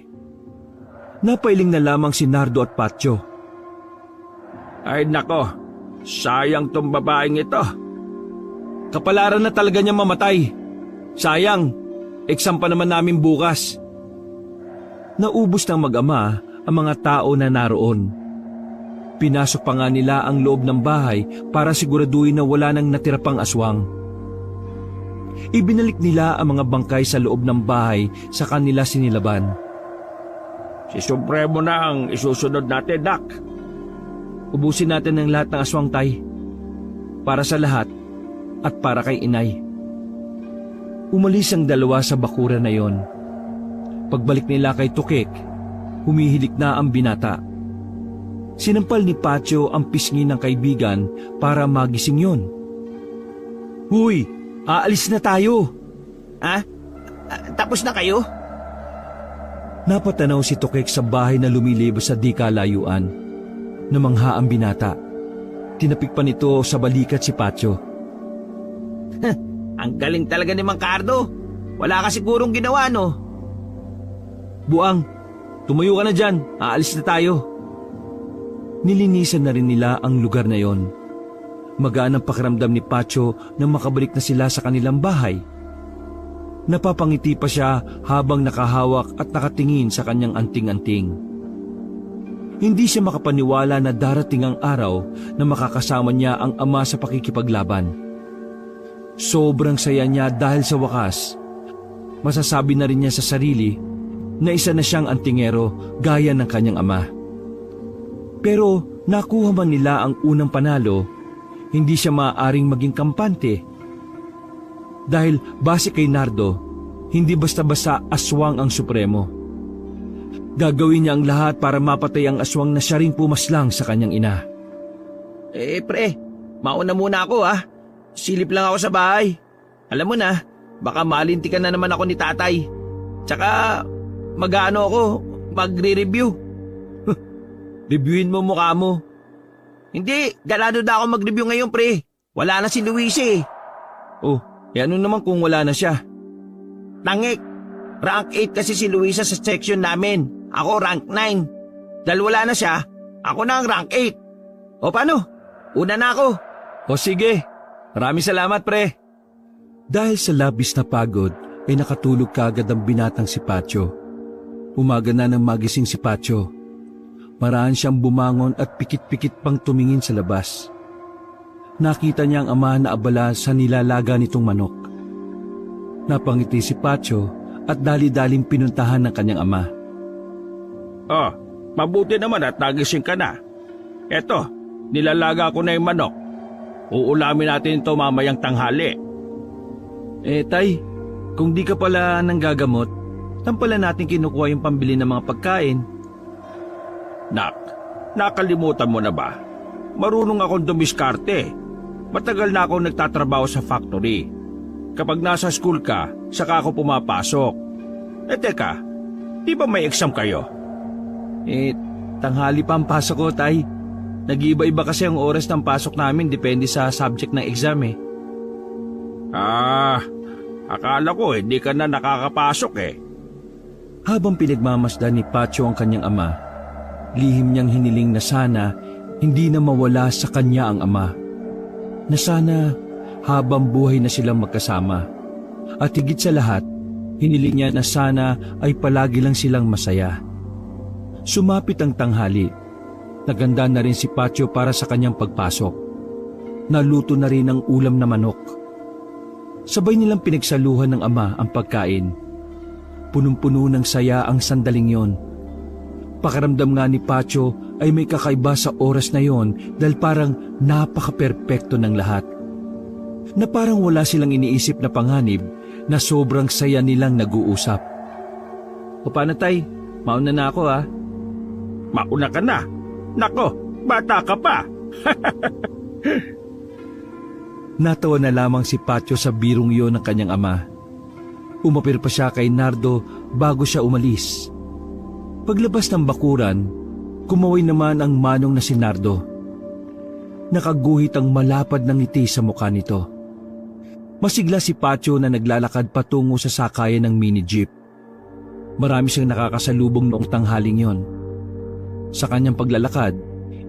Napailing na lamang si Nardo at Pacho. Ay nako, sayang tong babaeng ito. Kapalaran na talaga niya mamatay. Sayang, exam pa naman namin bukas. Naubos ng mag-ama ang mga tao na naroon. Pinasok pa nga nila ang loob ng bahay para siguraduhin na wala nang natira pang aswang. Ibinalik nila ang mga bangkay sa loob ng bahay sa kanila sinilaban. Si Supremo na ang isusunod natin, Dak. Ubusin natin ang lahat ng aswang, tay. Para sa lahat at para kay inay. Umalis ang dalawa sa bakura na yon. Pagbalik nila kay Tukek, humihilik na ang binata. Sinampal ni Pacho ang pisngi ng kaibigan para magising yon. Huy, aalis na tayo. Ha? Tapos na kayo? Napatanaw si Tukek sa bahay na lumilibos sa di kalayuan. Namangha ang binata. Tinapik pa nito sa balikat si Pacho. Ang galing talaga ni Mang Cardo. Wala ka sigurong ginawa, no? Buang, tumayo ka na dyan. Aalis na tayo. Nilinisan na rin nila ang lugar na yon. Magaan ang pakiramdam ni Pacho nang makabalik na sila sa kanilang bahay. Napapangiti pa siya habang nakahawak at nakatingin sa kanyang anting-anting. Hindi siya makapaniwala na darating ang araw na makakasama niya ang ama sa pakikipaglaban. Sobrang saya niya dahil sa wakas, masasabi na rin niya sa sarili na isa na siyang antingero gaya ng kanyang ama. Pero nakuha man nila ang unang panalo, hindi siya maaaring maging kampante. Dahil base kay Nardo, hindi basta-basta aswang ang supremo. Gagawin niya ang lahat para mapatay ang aswang na siya ring pumaslang sa kanyang ina. Pre, mauna muna ako ha. Silip lang ako sa bahay. Alam mo na, baka malintikan na naman ako ni tatay. Tsaka, magre-review. Reviewin mo mukha mo. Hindi, ganado na ako mag-review ngayon, pre. Wala na si Luis eh. Oh, ano naman kung wala na siya? Tangik, rank 8 kasi si Luisa sa section namin. Ako rank 9. Dahil wala na siya, ako na ang rank 8. O paano? Una na ako. O sige, maraming salamat pre. Dahil sa labis na pagod ay nakatulog kaagad ang binatang si Pacho. Umaga na nang magising si Pacho. Maraan siyang bumangon at pikit-pikit pang tumingin sa labas. Nakita niya ang ama na abala sa nilalaga nitong manok. Napangiti si Pacho at dali-daling pinuntahan ng kanyang ama. Oh, mabuti naman at nagising ka na. Eto, nilalaga ko na yung manok. Uulamin natin ito mamayang tanghali. Tay, kung di ka pala nanggagamot, saan pala natin kinukuha yung pambili ng mga pagkain? Nak, nakalimutan mo na ba? Marunong akong dumiskarte. Matagal na akong nagtatrabaho sa factory. Kapag nasa school ka, saka ako pumapasok. Teka, di ba may exam kayo? Tanghali pa ang pasok ko, Tay. Nag-iiba-iba kasi ang oras ng pasok namin depende sa subject ng exam eh. Akala ko hindi ka na nakakapasok eh. Habang pinagmamasdan ni Pacho ang kanyang ama, lihim niyang hiniling na sana hindi na mawala sa kanya ang ama. Na sana habang buhay na silang magkasama. At higit sa lahat, hiniling niya na sana ay palagi lang silang masaya. Sumapit ang tanghali. Naganda na rin si Pacho para sa kanyang pagpasok. Naluto na rin ang ulam na manok. Sabay nilang pinagsaluhan ng ama ang pagkain. Punong-puno ng saya ang sandaling yon. Pakiramdam nga ni Pacho ay may kakaiba sa oras na yon dahil parang napaka-perpekto ng lahat. Na parang wala silang iniisip na panganib na sobrang saya nilang nag-uusap. O paano, Tay? Mauna na ako ha. Mauna ka na. Nako, bata ka pa. Natawa na lamang si Pacho sa birong iyon ng kanyang ama. Umapir pa siya kay Nardo bago siya umalis. Paglabas ng bakuran, kumaway naman ang manong na si Nardo. Nakaguhit ang malapad ng ngiti sa mukha nito. Masigla si Pacho na naglalakad patungo sa sakayan ng mini jeep. Marami siyang nakakasalubong noong tanghaling yon. Sa kanyang paglalakad,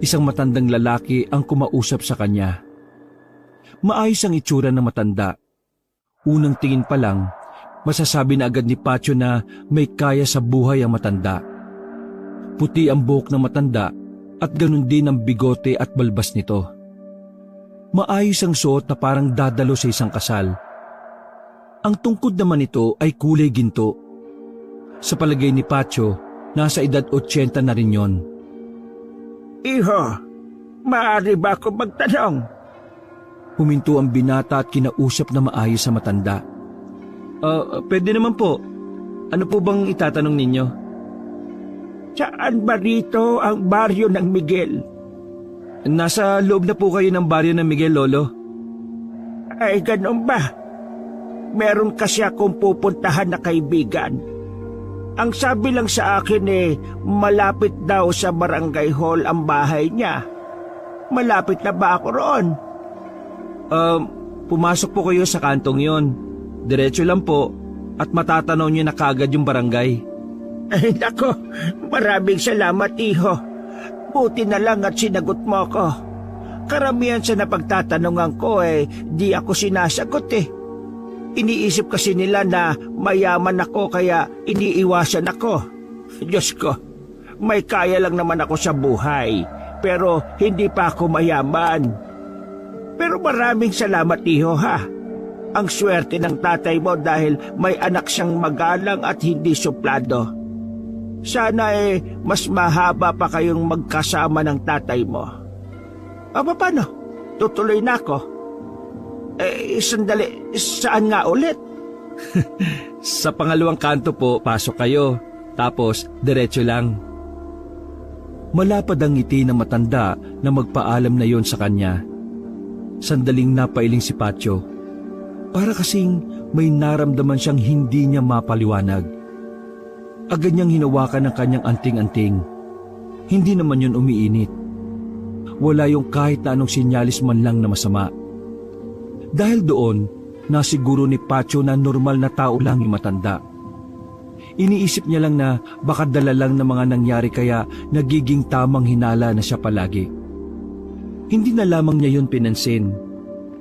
isang matandang lalaki ang kumausap sa kanya. Maayos ang itsura ng matanda. Unang tingin pa lang, masasabi na agad ni Pacho na may kaya sa buhay ang matanda. Puti ang buhok ng matanda at ganun din ang bigote at balbas nito. Maayos ang suot na parang dadalo sa isang kasal. Ang tungkod naman nito ay kulay ginto. Sa palagay ni Pacho, nasa edad 80 na rin yon. Iho, maaari ba ako magtanong? Huminto ang binata at kinausap na maayos sa matanda. Pwede naman po. Ano po bang itatanong ninyo? Saan ba rito ang baryo ng Miguel? Nasa loob na po kayo ng baryo ng Miguel, Lolo. Ay, ganun ba? Meron kasi akong pupuntahan na kaibigan. Ang sabi lang sa akin malapit daw sa barangay hall ang bahay niya. Malapit na ba ako roon? Pumasok po kayo sa kantong yon. Diretso lang po at matatanaw niyo na kagad yung barangay. Ay, nako, maraming salamat, iho. Buti na lang at sinagot mo ako. Karamihan sa napagtatanungan ko di ako sinasagot Iniisip kasi nila na mayaman ako kaya iniiwasan ako. Diyos ko, may kaya lang naman ako sa buhay, pero hindi pa ako mayaman. Pero maraming salamat, iho ha. Ang swerte ng tatay mo dahil may anak siyang magalang at hindi suplado. Sana mas mahaba pa kayong magkasama ng tatay mo. Paano? Tutuloy na ako. Sandali, saan nga ulit? Sa pangalawang kanto po, pasok kayo. Tapos, diretso lang. Malapad ang ngiti ng matanda na magpaalam na yon sa kanya. Sandaling napailing si Pacho. Para kasing may naramdaman siyang hindi niya mapaliwanag. Agad niyang hinawakan ang kanyang anting-anting. Hindi naman yun umiinit. Wala yung kahit na anong sinyalis man lang na masama. Dahil doon, nasiguro ni Pacho na normal na tao lang yung matanda. Iniisip niya lang na baka dala lang ng mga nangyari kaya nagiging tamang hinala na siya palagi. Hindi na lamang niya yun pinansin.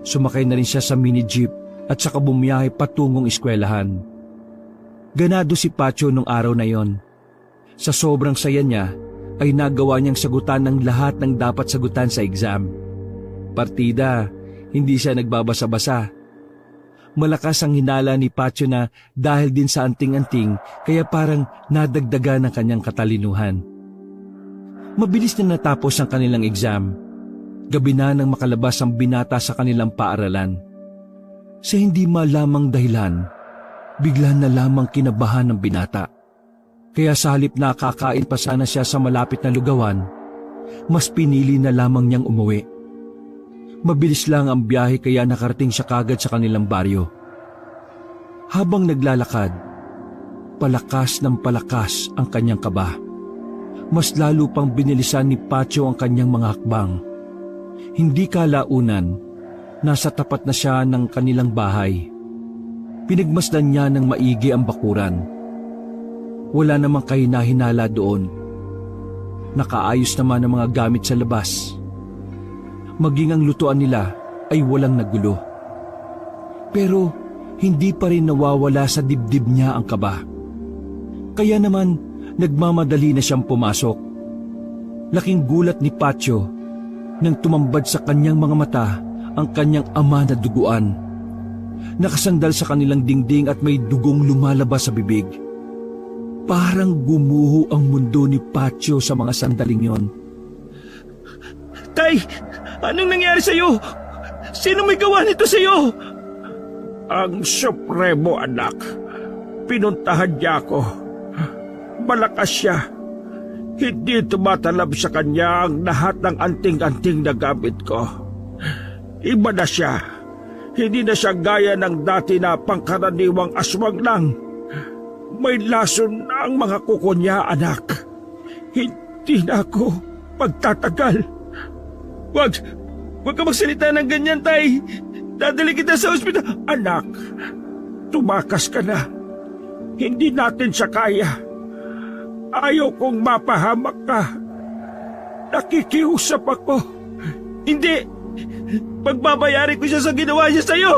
Sumakay na rin siya sa mini jeep at saka bumiyahe patungong eskwelahan. Ganado si Pacho nung araw na yon. Sa sobrang saya niya, ay nagawa niyang sagutan ng lahat ng dapat sagutan sa exam. Partida, hindi siya nagbabasa-basa. Malakas ang hinala ni Pacho na dahil din sa anting-anting kaya parang nadagdagan ng kanyang katalinuhan. Mabilis na natapos ang kanilang exam. Gabi na nang makalabas ang binata sa kanilang paaralan. Sa hindi malamang dahilan, bigla na lamang kinabahan ng binata. Kaya sa halip na kakain pa sana siya sa malapit na lugawan, mas pinili na lamang niyang umuwi. Mabilis lang ang biyahe kaya nakarating siya kagad sa kanilang baryo. Habang naglalakad, palakas ng palakas ang kanyang kaba. Mas lalo pang binilisan ni Pacho ang kanyang mga hakbang. Hindi kalaunan, nasa tapat na siya ng kanilang bahay. Pinagmasdan niya ng maigi ang bakuran. Wala namang kahina-hinala doon. Nakaayos naman ang mga gamit sa labas. Maging ang lutuan nila ay walang nagulo. Pero hindi pa rin nawawala sa dibdib niya ang kaba. Kaya naman nagmamadali na siyang pumasok. Laking gulat ni Pacho nang tumambad sa kanyang mga mata ang kanyang ama na duguan. Nakasandal sa kanilang dingding at may dugong lumalabas sa bibig. Parang gumuho ang mundo ni Pacho sa mga sandaling yon. Tay, anong nangyari sa'yo? Sino may gawa nito sa'yo? Ang Supremo, anak. Pinuntahan niya ako. Malakas siya. Hindi tumatalab sa kanya ang lahat ng anting-anting na gamit ko. Iba na siya. Hindi na siya gaya ng dati na pangkaraniwang aswang lang. May lason na ang mga kuko niya, anak. Hindi na ako magtatagal. Wag ka magsalita ng ganyan, tay. Dadali kita sa ospital. Anak, tumakas ka na. Hindi natin siya kaya. Ayaw kong mapahamak ka. Nakikiusap ako. Hindi. Pagbabayarin ko siya sa ginawa niya sa'yo.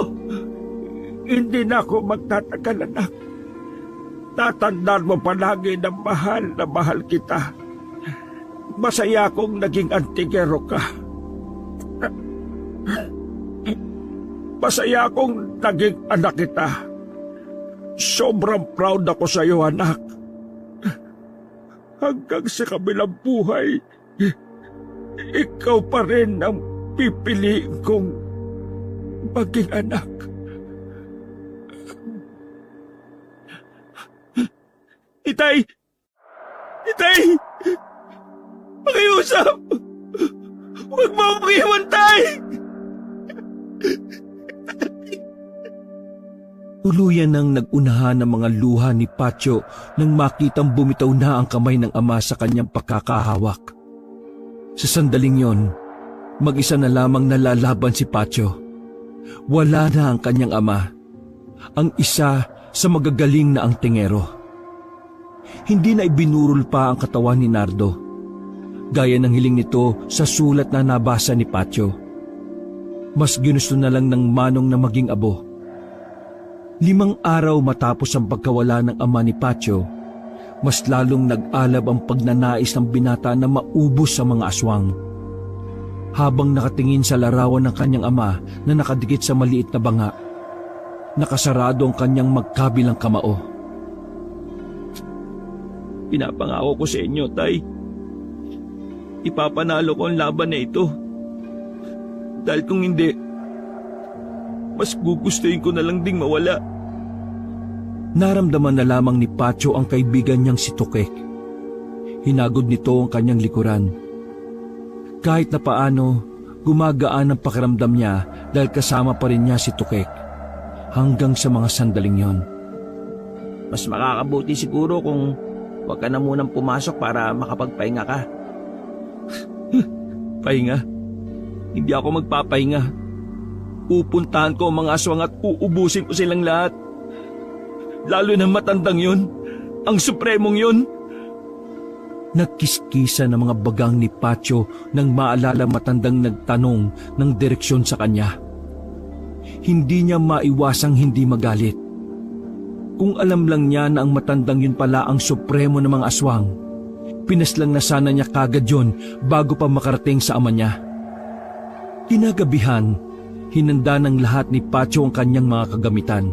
Hindi na ako magtatagal, anak. Tatandaan mo palagi na mahal kita. Masaya akong naging antingero ka. Masaya akong naging anak kita. Sobrang proud ako sa iyo, anak. Hanggang sa kabilang buhay, ikaw pa rin ang pipiliin kong maging anak. Itay! Itay! Pakiusap! Huwag mo akong iwan, tay! Tuluyan nang nag-unahan ng mga luha ni Pacho nang makitang bumitaw na ang kamay ng ama sa kanyang pagkakahawak. Sa sandaling yon, mag-isa na lamang nalalaban si Pacho. Wala na ang kanyang ama, ang isa sa magagaling na antingero. Hindi na ibinurol pa ang katawan ni Nardo, gaya ng hiling nito sa sulat na nabasa ni Pacho. Mas ginusto na lang ng manong na maging abo. 5 araw matapos ang pagkawala ng ama ni Pacho, mas lalong nag-alab ang pagnanais ng binata na maubos sa mga aswang. Habang nakatingin sa larawan ng kanyang ama na nakadikit sa maliit na banga, nakasarado ang kanyang magkabilang kamao. Pinapangako ko sa inyo, tay. Ipapanalo ko ang laban na ito. Dahil kung hindi, mas gugustuhin ko na lang ding mawala. Naramdaman na lamang ni Pacho ang kaibigan niyang si Tukek. Hinagod nito ang kanyang likuran. Kahit na paano, gumagaan ang pakiramdam niya dahil kasama pa rin niya si Tukek. Hanggang sa mga sandaling yon. Mas makakabuti siguro kung huwag ka na munang pumasok para makapagpahinga ka. Pahinga? Hindi ako magpapahinga. Pupuntahan ko ang mga aswang at uubusin ko silang lahat. Lalo na matandang yun, ang supremong yun. Nagkiskisa ng mga bagang ni Pacho nang maalala matandang nagtanong ng direksyon sa kanya. Hindi niya maiwasang hindi magalit. Kung alam lang niya na ang matandang yun pala ang supremo ng mga aswang, pinaslang na sana niya kagad yun bago pa makarating sa ama niya. Kinagabihan, Hinanda ng lahat ni Pacho ang kanyang mga kagamitan.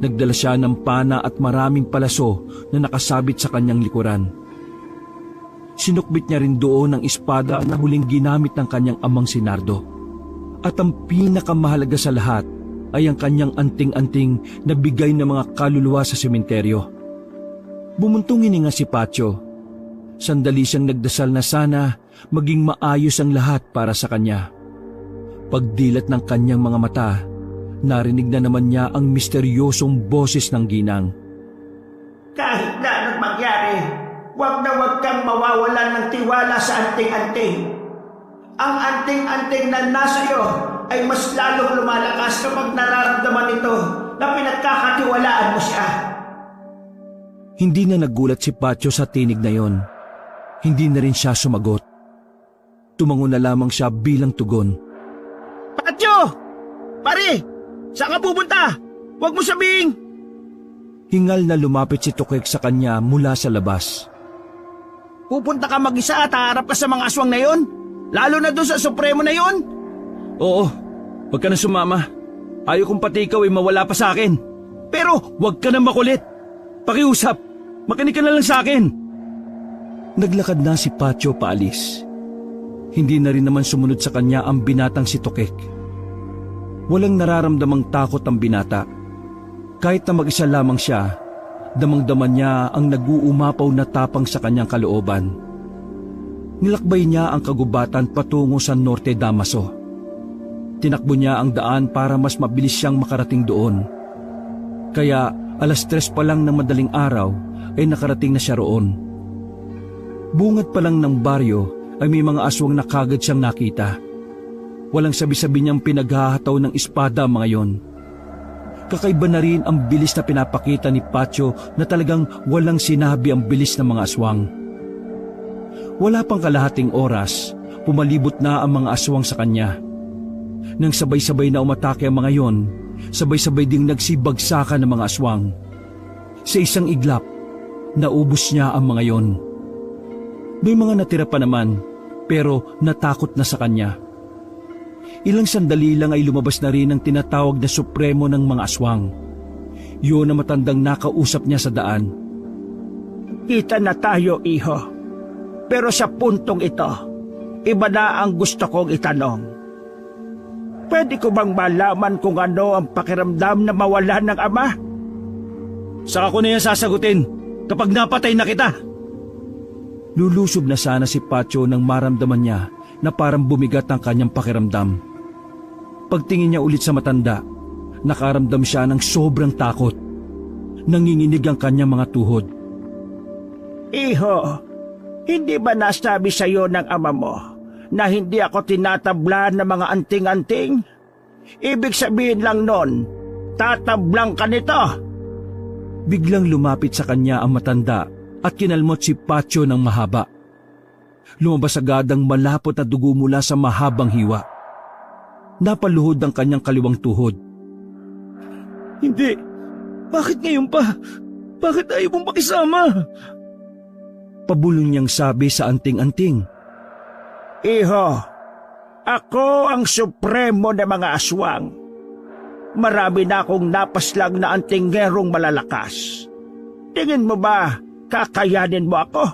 Nagdala siya ng pana at maraming palaso na nakasabit sa kanyang likuran. Sinukbit niya rin doon ang espada na huling ginamit ng kanyang amang si Nardo. At ang pinakamahalaga sa lahat ay ang kanyang anting-anting na bigay ng mga kaluluwa sa sementeryo. Bumuntong hininga si Pacho. Sandali siyang nagdasal na sana maging maayos ang lahat para sa kanya. Pagdilat ng kanyang mga mata, narinig na naman niya ang misteryosong boses ng ginang. Kahit na anong mangyari, huwag kang mawawalan ng tiwala sa anting-anting. Ang anting-anting na nasa iyo ay mas lalong lumalakas kapag nararamdaman ito na pinagkakatiwalaan mo siya. Hindi na nagulat si Pacho sa tinig na yon. Hindi na rin siya sumagot. Tumango na lamang siya bilang tugon. Pacho! Pare! Saan ka pupunta? Huwag mo sabihin! Hingal na lumapit si Tukek sa kanya mula sa labas. Pupunta ka mag-isa at haharap ka sa mga aswang na yon? Lalo na doon sa Supremo na yon? Oo, huwag ka na sumama. Ayaw kong pati ikaw ay mawala pa sa akin. Pero huwag ka na makulit. Pakiusap, makinig ka na lang sa akin. Naglakad na si Pacho paalis. Hindi na rin naman sumunod sa kanya ang binatang si Tukek. Walang nararamdamang takot ang binata. Kahit na mag-isa lamang siya, damang-daman niya ang nag-uumapaw na tapang sa kanyang kalooban. Nilakbay niya ang kagubatan patungo sa Norte Damaso. Tinakbo niya ang daan para mas mabilis siyang makarating doon. Kaya 3:00 pa lang ng madaling araw ay nakarating na siya roon. Bungad pa lang ng baryo ay may mga aswang na kagad siyang nakita. Walang sabi-sabi niyang pinaghahataw ng espada ang mga yon. Kakaiba na rin ang bilis na pinapakita ni Pacho na talagang walang sinabi ang bilis ng mga aswang. Wala pang kalahating oras, pumalibot na ang mga aswang sa kanya. Nang sabay-sabay na umatake ang mga yon, sabay-sabay ding nagsibagsakan ng mga aswang. Sa isang iglap, naubos niya ang mga yon. May mga natira pa naman, pero natakot na sa kanya. Ilang sandali lang ay lumabas na rin ang tinatawag na supremo ng mga aswang. Yun na matandang nakausap niya sa daan. Kita na tayo, iho. Pero sa puntong ito, iba na ang gusto kong itanong. Pwede ko bang malaman kung ano ang pakiramdam na mawala ng ama? Saka ko na yan sasagutin kapag napatay na kita. Lulusob na sana si Pacho nang maramdaman niya na parang bumigat ang kanyang pakiramdam. Pagtingin niya ulit sa matanda, nakaramdam siya ng sobrang takot. Nanginginig ang kanyang mga tuhod. Iho, hindi ba nasabi sa iyo ng ama mo na hindi ako tinatablan ng mga anting-anting? Ibig sabihin lang nun, tatablang ka nito. Biglang lumapit sa kanya ang matanda at kinalmot si Pacho ng mahaba. Lumabas agad ang malapot na dugo mula sa mahabang hiwa. Napaluhod ang kanyang kaliwang tuhod. Hindi. Bakit ngayon pa? Bakit ayaw mong makisama? Pabulong niyang sabi sa anting-anting. Iho, ako ang supremo ng mga aswang. Marami na akong napaslang na antingerong malalakas. Tingin mo ba kakayanin mo ako?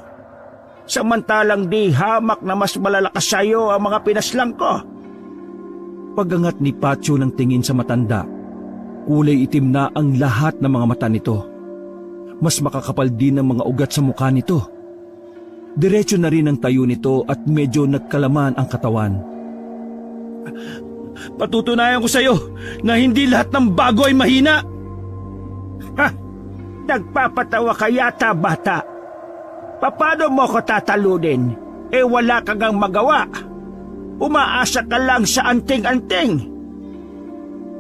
Samantalang di hamak na mas malalakas sa'yo ang mga pinaslang ko. Pagangat ni Pacho ng tingin sa matanda, kulay itim na ang lahat ng mga mata nito. Mas makakapal din ang mga ugat sa mukha nito. Diretso na rin ang tayo nito at medyo nagkalaman ang katawan. Patutunayan ko sa iyo na hindi lahat ng bago ay mahina. Ha? Nagpapatawa ka yata, bata. Paano mo ko tatalunin? Wala kang magawa. Umaasa ka lang sa anting-anting.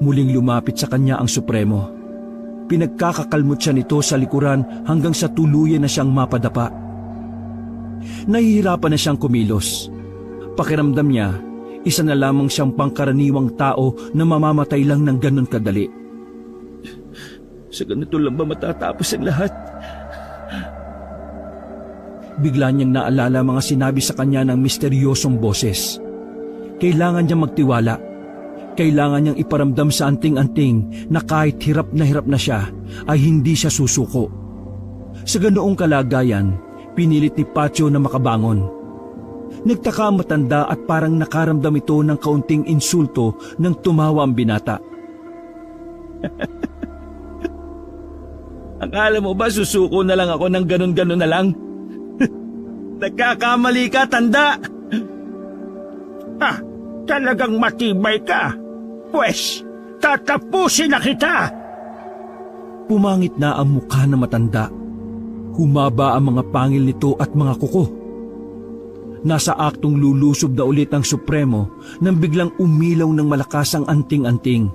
Muling lumapit sa kanya ang Supremo. Pinagkakakalmot siya nito sa likuran hanggang sa tuluyan na siyang mapadapa. Nahihirapan na siyang kumilos. Pakiramdam niya, isa na lamang siyang pangkaraniwang tao na mamamatay lang ng ganon kadali. Sa ganito lang ba matatapos ang lahat? Bigla niyang naalala mga sinabi sa kanya ng misteryosong boses. Kailangan niyang magtiwala. Kailangan niyang iparamdam sa anting-anting na kahit hirap na siya, ay hindi siya susuko. Sa ganoong kalagayan, pinilit ni Pacho na makabangon. Nagtaka ang matanda at parang nakaramdam ito ng kaunting insulto nang tumawa ang binata. Akala mo ba susuko na lang ako ng ganun-ganun na lang? Nagkakamali ka, tanda! Talagang matibay ka. Pwes, tatapusin na kita! Pumangit na ang mukha ng matanda. Humaba ang mga pangil nito at mga kuko. Nasa aktong lulusob na ulit ang Supremo nang biglang umilaw ng malakas ang anting-anting.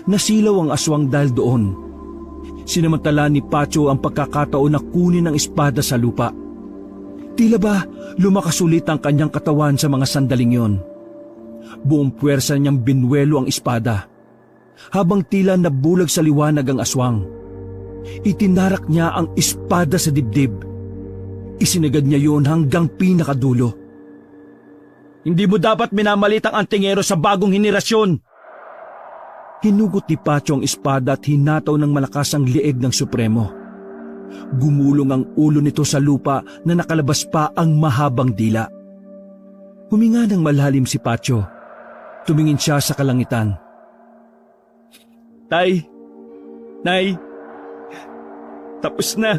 Nasilaw ang aswang dahil doon. Sinamantala ni Pacho ang pagkakataon na kunin ang espada sa lupa. Tila ba lumakas ulit ang kanyang katawan sa mga sandaling yon. Buong puwersa niyang binwelo ang espada. Habang tila nabulag sa liwanag ang aswang, itinarak niya ang espada sa dibdib. Isinagad niya yon hanggang pinakadulo. Hindi mo dapat minamalit ang antingero sa bagong henerasyon. Hinugot ni Pacho ang espada at hinataw ng malakas ang lieg ng Supremo. Gumulong ang ulo nito sa lupa na nakalabas pa ang mahabang dila. Huminga ng malalim si Pacho. Tumingin siya sa kalangitan. Tay, Nay, tapos na.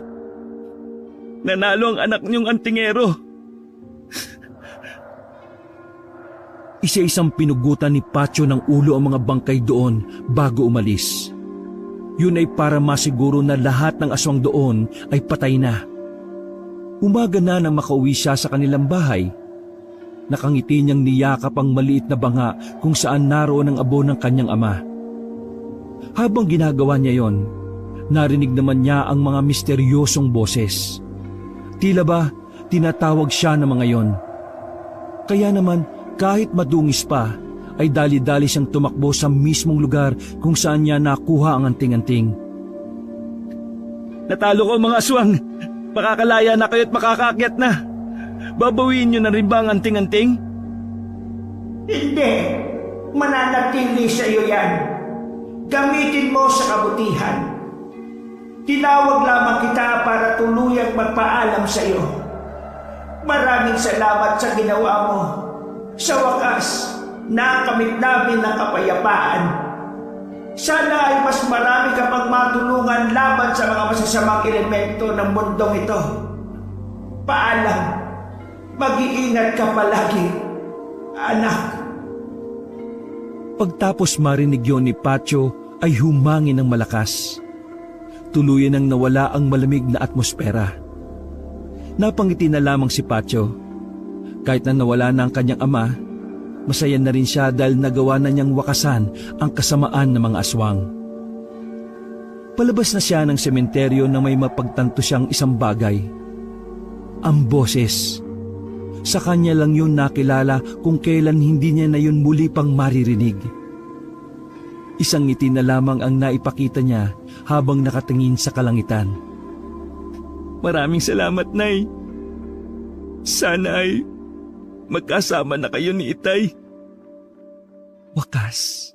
Nanalo ang anak niyong antingero. Isa-isang pinugutan ni Pacho ng ulo ang mga bangkay doon bago umalis. Yun ay para masiguro na lahat ng aswang doon ay patay na. Umaga na nang makauwi siya sa kanilang bahay. Nakangiti niyang niyakap ang maliit na banga kung saan naroon ang abo ng kanyang ama. Habang ginagawa niya yon, narinig naman niya ang mga misteryosong boses. Tila ba tinatawag siya ng mga yon. Kaya naman kahit madungis pa, ay dali-dali siyang tumakbo sa mismong lugar kung saan niya nakuha ang anting-anting. Natalo ko mga aswang. Makakalaya na kayo at makakaakyat na. Babawiin niyo na rin ba ang anting-anting? Hindi. Mananatili sa iyo yan. Gamitin mo sa kabutihan. Tinawag lamang kita para tuluyang magpaalam sa iyo. Maraming salamat sa ginawa mo. Sa wakas, nakamit namin ng kapayapaan. Sana ay mas marami ka pang matulungan laban sa mga masasamang elemento ng mundong ito. Paalam. Mag-iingat ka palagi, anak. Pagtapos marinig yon ni Pacho ay humangin ng malakas. Tuluyan nang nawala ang malamig na atmosfera. Napangiti na lamang si Pacho. Kahit na nawala na ang kanyang ama, masaya na rin siya dahil nagawa na niyang wakasan ang kasamaan ng mga aswang. Palabas na siya ng sementeryo na may mapagtanto siyang isang bagay. Ang boses. Sa kanya lang yun nakilala kung kailan hindi niya na yun muli pang maririnig. Isang ngiti na lamang ang naipakita niya habang nakatingin sa kalangitan. Maraming salamat, Nay. Sana ay magkasama na kayo ni Itay. Wakas.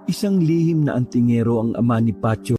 Isang lihim na antingero ang ama ni Pacho